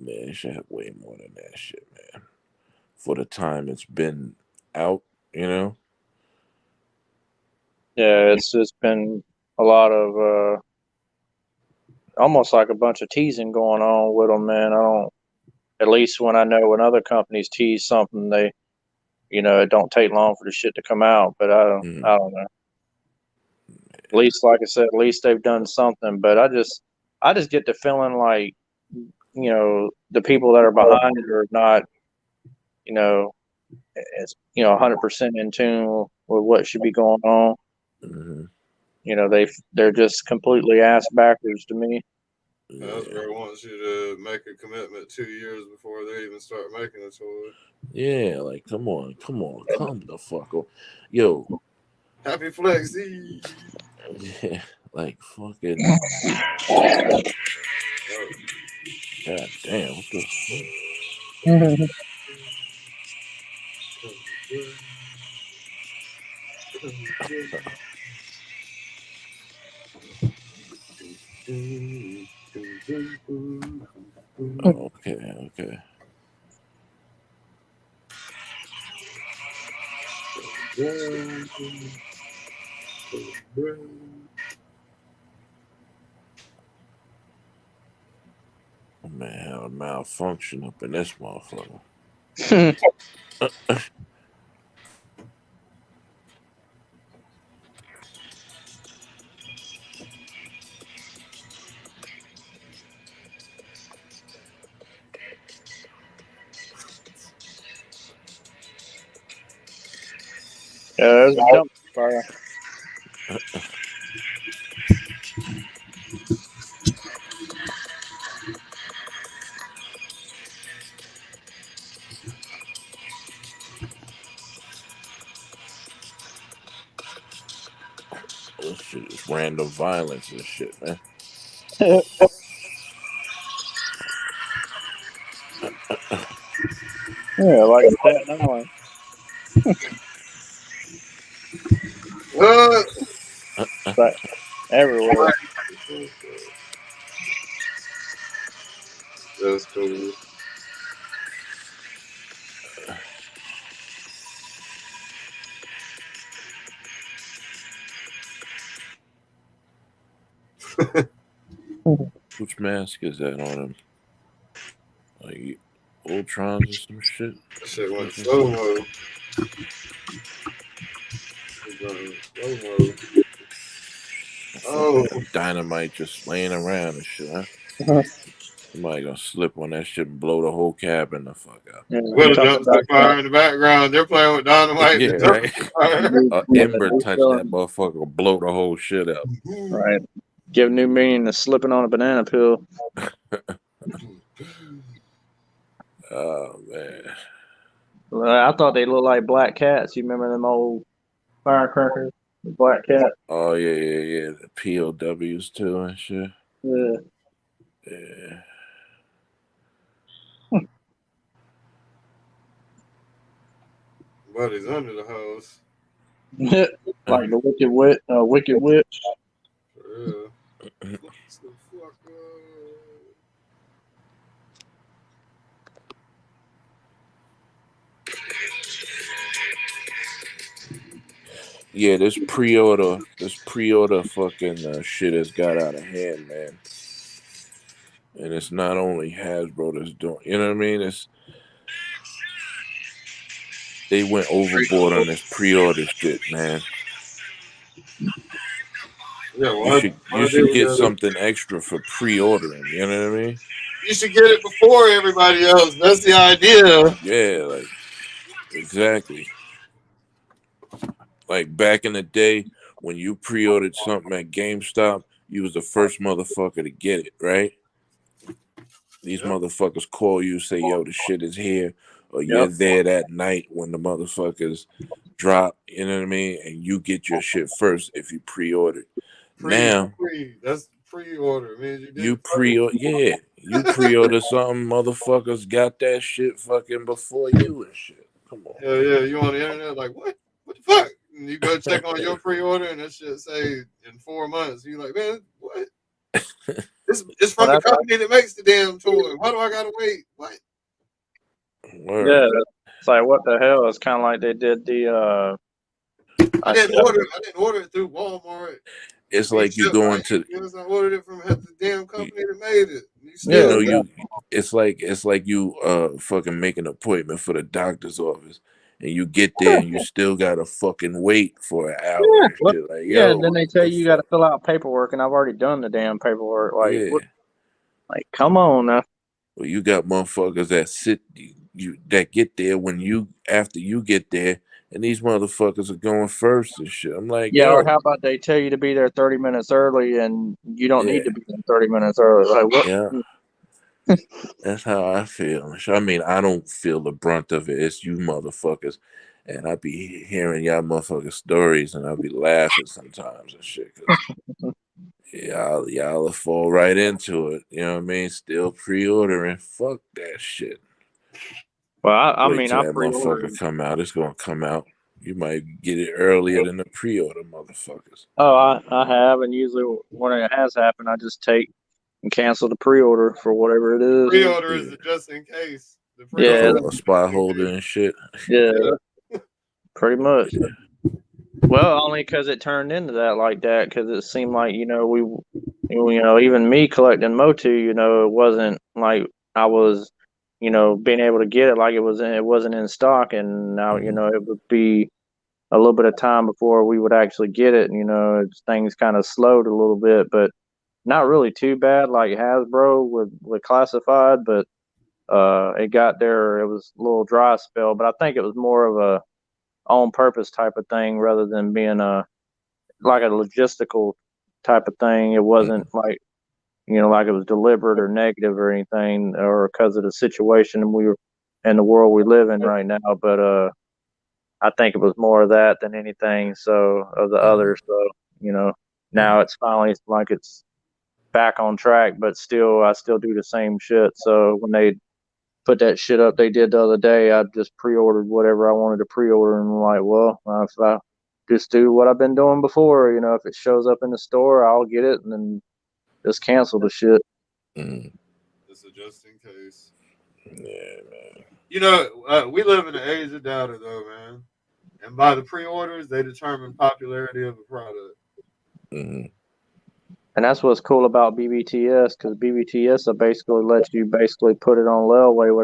S8: Man, it should have way more than that shit, man. For the time it's been out, you know?
S7: yeah. It's just been a lot of almost like a bunch of teasing going on with them, man. I don't. At least when I know when other companies tease something, they, you know, it don't take long for the shit to come out. But
S8: Mm,
S7: I don't know. At least, like I said, at least they've done something. But I just get the feeling like, you know, the people that are behind it are not, you know, it's, you know, 100% in tune with what should be going on.
S8: hmm.
S7: You know, they're just completely ass backwards to me.
S8: Yeah.
S5: Hasbro wants you to make a commitment 2 years before they even start making a toy.
S8: Yeah, like, come the fuck on. Yo,
S5: Happy Flexi!
S8: yeah, like, fucking,
S5: Oh,
S8: god damn, what the fuck? Oh, okay, okay. Oh, man, had a malfunction up in this motherfucker.
S7: Yeah, there's a dumpster fire.
S8: This shit is random violence and shit, man.
S7: Yeah, like Staten Island.
S5: What?
S7: But everywhere.
S5: That's cool.
S8: Which mask is that on him? Like Ultrons or some shit?
S5: That shit went
S8: Fucking
S5: slow mo. Slow mo. Oh,
S8: fucking dynamite just laying around and shit, huh? Somebody gonna slip on that shit and blow the whole cabin the fuck out.
S7: Yeah,
S5: what
S7: you
S5: a
S7: talking
S5: dumpster
S7: about
S5: fire in the background. They're playing with dynamite.
S8: Yeah,
S5: The
S8: right.
S5: dumpster fire.
S8: Ember
S7: new
S8: touch that
S7: feeling,
S8: motherfucker, blow the whole shit out.
S7: right? Give new meaning to slipping on a banana peel.
S8: Oh man.
S7: I thought they looked like black cats. You remember them old firecrackers? The black cat.
S8: Oh yeah. The POWs too and shit.
S7: Yeah.
S8: Yeah.
S5: Buddy's under the house.
S7: Like the wicked witch.
S5: For real. What's the fuck up?
S8: Yeah, this pre-order fucking shit has got out of hand, man. And it's not only Hasbro that's doing, you know what I mean? They went overboard on this pre-order shit, man.
S5: Yeah,
S8: You
S5: why
S8: should you
S5: they
S8: should
S5: would
S8: get something extra for pre-ordering. You know what I mean?
S5: You should get it before everybody else. That's the idea.
S8: Yeah, like exactly. Like back in the day when you pre-ordered something at GameStop, you was the first motherfucker to get it, right? These
S5: Yep.
S8: motherfuckers call you, say, "Yo, the shit is here," or you're
S7: Yep.
S8: there that night when the motherfuckers drop. You know what I mean? And you get your shit first if you pre-ordered. Now
S5: That's pre-order. Means you
S8: you
S5: didn't
S8: you pre-order something, motherfuckers got that shit fucking before you and shit. Come on.
S5: Hell yeah, you on the internet like what? What the fuck? And you go check on your pre-order and that shit say in 4 months. You like, man, what? It's from the company that makes the damn toy. Why do I gotta wait? What?
S8: Word.
S7: Yeah. It's like what the hell? It's kind of like they did the.
S5: I didn't order it through Walmart.
S8: It's like you going to
S5: I ordered it from the damn company that made it.
S8: it's like you fucking make an appointment for the doctor's office and you get there and you still gotta fucking wait for an hour and shit. Like,
S7: Yeah,
S8: yo,
S7: and then they tell you got to fill out paperwork, and I've already done the damn paperwork. Like,
S8: yeah.
S7: what? Like, come on now.
S8: Well, you got motherfuckers that that get there when you after you get there, and these motherfuckers are going first and shit. I'm like,
S7: Yeah,
S8: yo,
S7: or how about they tell you to be there 30 minutes early, and you don't
S8: yeah,
S7: need to be there 30 minutes early. Like, what?
S8: yeah. That's how I feel. I mean, I don't feel the brunt of it. It's you motherfuckers. And I be hearing y'all motherfucking stories and I be laughing sometimes and shit. Cause y'all will fall right into it. You know what I mean? Still pre-ordering. Fuck that shit.
S7: Well, I
S8: Wait
S7: mean,
S8: till
S7: I
S8: that
S7: pre-ordered.
S8: motherfucker come out. It's gonna come out. You might get it earlier than the pre-order motherfuckers.
S7: Oh, I have, and usually when it has happened, I just take and cancel the pre-order for whatever it is.
S5: Pre-order is just in case. The
S7: Yeah,
S8: A spot holder and shit.
S7: yeah, pretty much. Well, only because it turned into that like that, because it seemed like even me collecting Motu, it wasn't like I was, being able to get it like it wasn't in stock, and now it would be a little bit of time before we would actually get it. Things kind of slowed a little bit, but not really too bad like Hasbro with classified, but it got there. It was a little dry spell, but I think it was more of a on purpose type of thing rather than being like a logistical type of thing. It wasn't like like it was deliberate or negative or anything, or because of the situation we were in the world we live in right now. But I think it was more of that than anything. So of the others, so now it's finally like it's back on track, but still I still do the same shit. So when they put that shit up they did the other day, I just pre-ordered whatever I wanted to pre-order, and I'm like, well, if I just do what I've been doing before. You know, if it shows up in the store, I'll get it and then just cancel the shit.
S8: Mm.
S5: Just a just in case.
S8: Yeah, man.
S5: You know, we live in the age of data, though, man. And by the pre-orders, they determine popularity of a product.
S8: Mm-hmm.
S7: And that's what's cool about BBTS, because BBTS will basically let you basically put it on layaway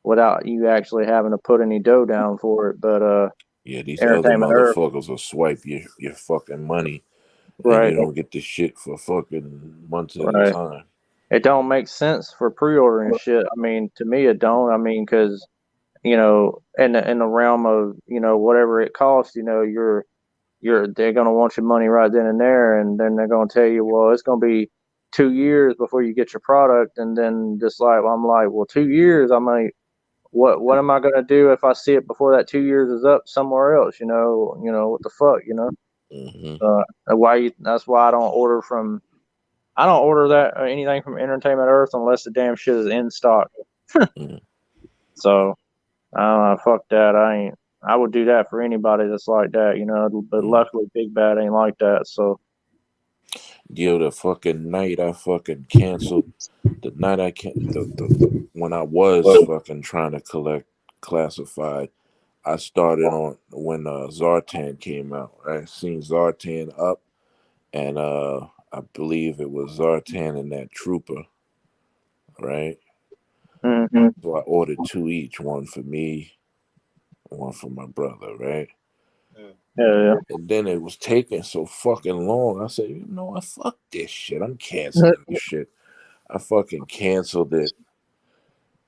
S7: without you actually having to put any dough down for it. But
S8: Yeah, these other
S7: Entertainment Earth,
S8: motherfuckers will swipe your fucking money, and you
S7: right,
S8: don't get this shit for fucking months at a
S7: right.
S8: time.
S7: It don't make sense for pre-ordering shit. I mean, to me, it don't. I mean, because in the realm of whatever it costs, they're gonna want your money right then and there, and then they're gonna tell you, well, it's gonna be 2 years before you get your product, and then just like I'm like, well, 2 years, I'm like, what am I gonna do if I see it before that 2 years is up somewhere else? What the fuck,
S8: Mm-hmm.
S7: That's why I don't order that anything from Entertainment Earth unless the damn shit is in stock.
S8: Mm-hmm.
S7: So I don't know, fuck that. I would do that for anybody that's like that, but luckily Big Bad ain't like that. So
S8: Yo, the fucking night I fucking canceled, the night I can when I was fucking trying to collect classified, I started on when Zartan came out. I seen Zartan up, and I believe it was Zartan and that Trooper, right?
S7: mm-hmm.
S8: So I ordered two each, one for me, one for my brother, right?
S5: Yeah.
S7: Yeah,
S8: And then it was taking so fucking long. I said, you know what, fuck this shit. I'm canceling this shit. I fucking canceled it.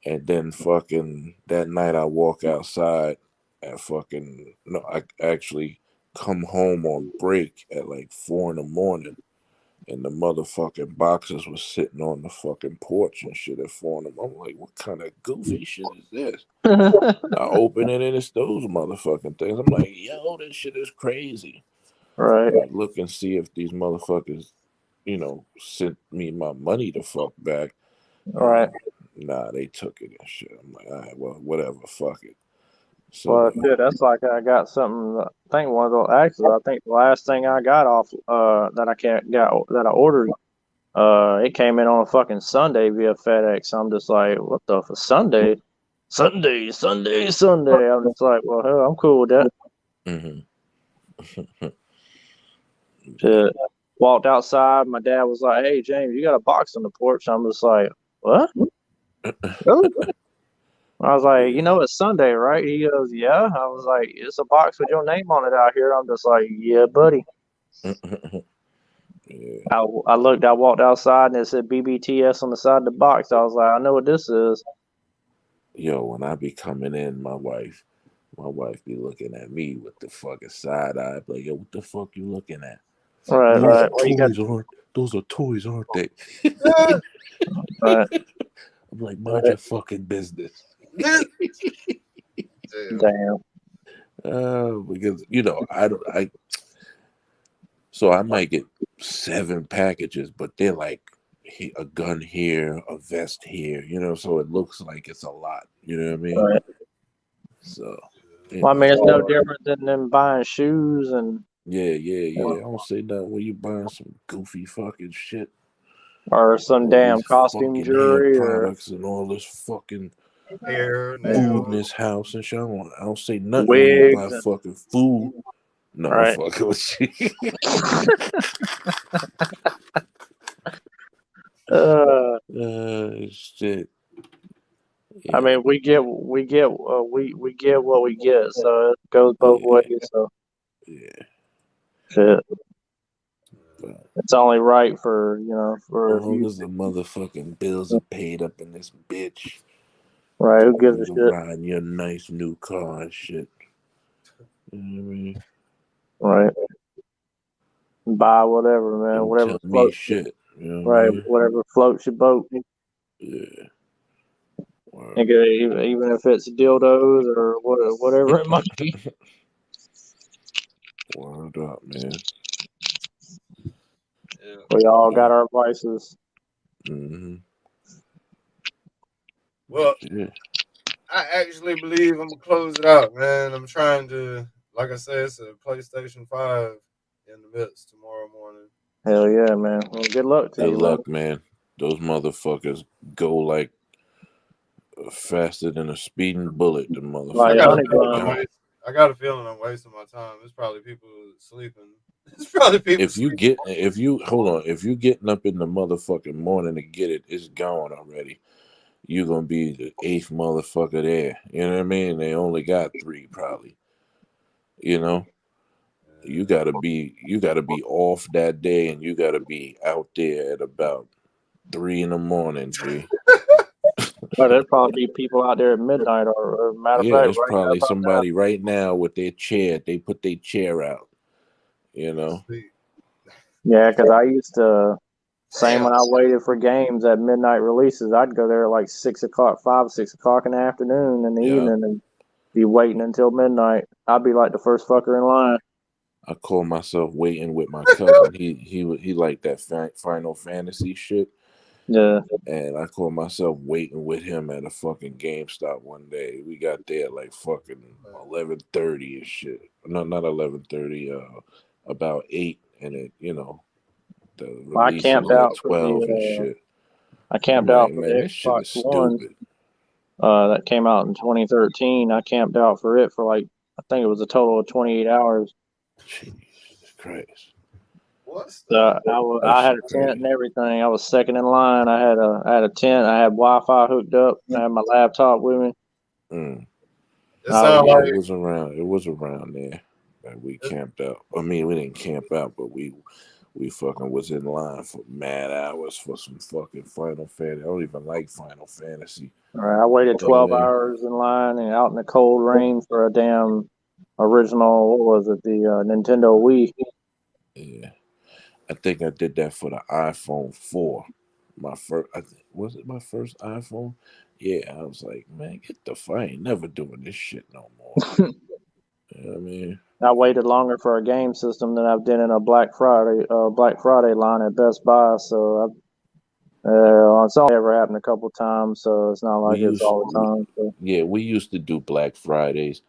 S8: And then fucking that night I walk outside at fucking no, I actually come home on break at like 4 in the morning, and the motherfucking boxes was sitting on the fucking porch and shit at 4 in the morning. I'm like, what kind of goofy shit is this?
S7: yeah.
S8: I open it and it's those motherfucking things. I'm like, yo, this shit is crazy.
S7: Right,
S8: I look and see if these motherfuckers, sent me my money the fuck back.
S7: right.
S8: And nah, they took it and shit. I'm like, all right, well, whatever, fuck it.
S7: Well,
S8: So,
S7: shit, that's like I got something. I think one of the actually, I think the last thing I got off that I can't got that I ordered. It came in on a fucking Sunday via FedEx. I'm just like, what the for Sunday? Sunday, Sunday, Sunday. I'm just like, well, hell, I'm cool with that.
S8: mhm.
S7: Shit. Walked outside. My dad was like, hey, James, you got a box on the porch. I'm just like, what? Really? I was like,
S8: Yeah.
S7: it's Sunday, right? He goes, yeah. I was like, it's a box with your name on it out here. I'm just like, yeah, buddy.
S8: Yeah.
S7: I looked, I walked outside and it said BBTS on the side of the box. I was like, I know what this is.
S8: Yo, when I be coming in, my wife be looking at me with the fucking side eye, like, yo, what the fuck you looking at?
S7: Right,
S8: Those
S7: right.
S8: are
S7: Well, you got,
S8: toys, aren't they?
S7: right.
S8: I'm like, mind your fucking business.
S5: Damn.
S7: Damn.
S8: Because so I might get 7 packages, but they're like a gun here, a vest here, so it looks like it's a lot. You know what I mean?
S7: Right.
S8: So,
S7: Well, I mean, it's no different than them buying shoes and
S8: yeah. I don't say nothing when you buying some goofy fucking shit.
S7: or some
S8: All
S7: damn
S8: these
S7: costume
S8: fucking hair
S7: jewelry or
S8: products and all this fucking
S5: Hair,
S8: food in
S5: nails.
S8: this house and shit. I don't say nothing when you buy
S7: wigs and
S8: fucking food. No, I'm
S7: right.
S8: fucking with you. Shit.
S7: I
S8: Yeah,
S7: mean, we get what we get, so it goes both
S8: yeah,
S7: ways. So
S8: yeah.
S7: shit,
S8: But
S7: it's only right for if
S8: long
S7: you
S8: as the motherfucking bills are paid up in this bitch,
S7: right. Who gives a
S8: you can
S7: shit?
S8: ride in your nice new car and shit. You know what I mean?
S7: Right. Buy whatever, man.
S8: Don't
S7: Whatever
S8: tell me
S7: floats.
S8: shit. You know what I
S7: Right.
S8: mean?
S7: Whatever floats your boat.
S8: Yeah. Word.
S7: Nigga, even if it's dildos or whatever it might be.
S8: Word up, man.
S5: Yeah.
S7: We all
S8: Yeah.
S7: got our vices.
S8: Mm-hmm.
S5: Well,
S8: Yeah.
S5: I actually believe I'm gonna close it out, man. I'm trying to like I said, it's a PlayStation 5 in the midst tomorrow morning.
S7: Hell yeah, man. Well, good luck to
S8: Good
S7: you,
S8: luck, man. Those motherfuckers go like faster than a speeding bullet. The
S7: Like
S8: motherfuckers.
S5: I got a feeling I'm wasting my time. It's probably people sleeping. It's probably people
S8: If you getting up in the motherfucking morning to get it, it's gone already. You're gonna be the 8th motherfucker there. You know what I mean? They only got 3 probably. You know? You gotta be off that day, and you gotta be out there at about 3 in the morning, G.
S7: Well, there'd probably be people out there at midnight, or matter of
S8: Yeah,
S7: fact,
S8: it's
S7: right now
S8: probably
S7: about that.
S8: somebody right now with their chair. They put their chair out. You know?
S7: Yeah, because I used to. Same
S5: Damn.
S7: when I waited for games at midnight releases, I'd go there at like 6 o'clock, 5, 6 o'clock in the afternoon in the
S8: Yeah.
S7: evening and be waiting until midnight. I'd be like the first fucker in line.
S8: I call myself waiting with my cousin. He liked that Final Fantasy shit.
S7: Yeah.
S8: And I caught myself waiting with him at a fucking GameStop one day. We got there at like fucking 11:30 and shit. No, not 11:30. About 8, and it, the
S7: I
S8: release
S7: camped
S8: was at
S7: out for
S8: 12 and
S7: the
S8: shit.
S7: I
S8: I'm
S7: camped
S8: like,
S7: out for
S8: man,
S7: the
S8: this shit
S7: Xbox
S8: is
S7: One.
S8: stupid.
S7: That came out in 2013. I camped out for it for like I think it was a total of 28 hours.
S8: Jesus Christ.
S5: What's
S7: I had a tent and everything. I was second in line. I had a tent. I had Wi-Fi hooked up. I had my laptop with me.
S8: Mm.
S5: It sounds like
S8: It was around there that we camped out. I mean, we didn't camp out, but we fucking was in line for mad hours for some fucking Final Fantasy. I don't even like Final Fantasy.
S7: All right, I waited 12 hours in line and out in the cold rain for a damn original. What was it? The Nintendo Wii.
S8: Yeah, I think I did that for the iPhone 4. My first, was it my first iPhone? Yeah, I was like, man, get the fuck. I ain't never doing this shit no more. You know what I mean?
S7: I waited longer for a game system than I've done in a Black Friday line at Best Buy. So it's only ever happened a couple times. So it's not like it's all the time. So.
S8: Yeah, we used to do Black Fridays.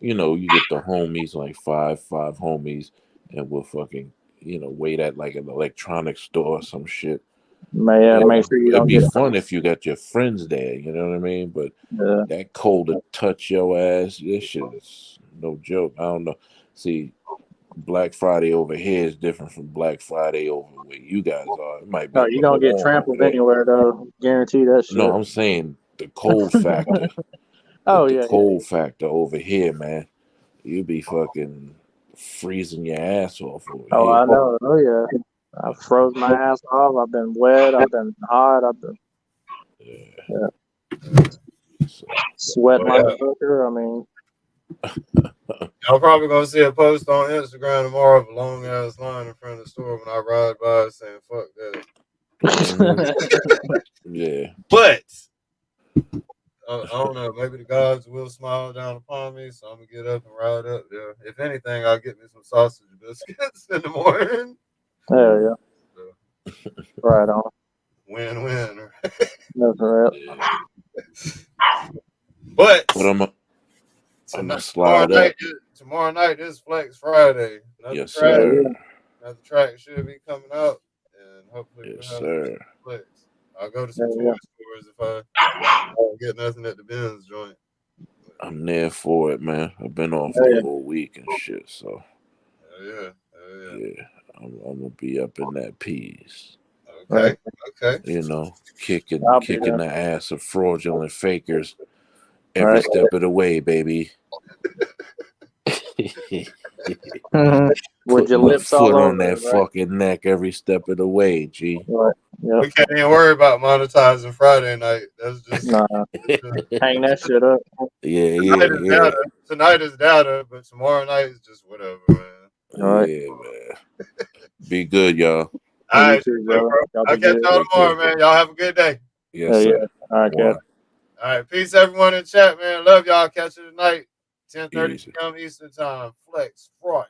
S8: You get the homies, like five homies, and we'll fucking, wait at like an electronics store or some shit.
S7: Make sure you
S8: It'd
S7: don't
S8: be
S7: get
S8: fun if you got your friends there, you know what I mean? But that cold to touch your ass, this shit is no joke. I don't know. See, Black Friday over here is different from Black Friday over where you guys are. It might be a
S7: you
S8: little
S7: don't get
S8: warm over
S7: trampled
S8: there.
S7: anywhere though. Guarantee that shit.
S8: No, I'm saying the cold factor. The cold factor over here, man. You be fucking freezing your ass off over
S7: Oh,
S8: here.
S7: I know. Oh yeah. I froze my ass off. I've been wet. I've been hot. I've been sweat like a hooker. I mean,
S5: I'm probably gonna see a post on Instagram tomorrow of a long ass line in front of the store when I ride by saying "fuck that."
S8: Yeah,
S5: but I don't know. Maybe the gods will smile down upon me, so I'm gonna get up and ride up there. If anything, I'll get me some sausage biscuits in the morning.
S7: hell yeah.
S5: So,
S7: Right on.
S5: win-win.
S7: That's right.
S5: But
S8: I'm gonna slide up.
S5: Tomorrow night is Flex Friday.
S8: Yes, sir.
S5: Another track should be coming out, and hopefully
S8: Yes, sir.
S5: Flex. I'll go to some toy stores if I don't get nothing at the Benz joint.
S8: I'm there for it, man. I've been off the whole week and shit, so
S5: yeah.
S8: I'm gonna be up in that piece.
S5: Okay.
S8: Kicking the ass of fraudulent fakers every step of the way, baby.
S7: With your
S8: my
S7: lips
S8: foot
S7: all
S8: on
S7: over
S8: that fucking neck every step of the way, G.
S7: Right. Yep.
S5: We can't even worry about monetizing Friday night. That's just
S7: hang that shit up.
S8: Yeah.
S5: Tonight is data, but tomorrow night is just whatever, man.
S8: Yeah, man. Be good, y'all.
S5: All right, bro. I'll catch y'all tomorrow, man. Y'all have a good day.
S8: Yes, sir.
S7: All right,
S5: All right, peace, everyone in chat, man. Love y'all. Catch you tonight, 10:30 p.m. Eastern Time. Flex Friday.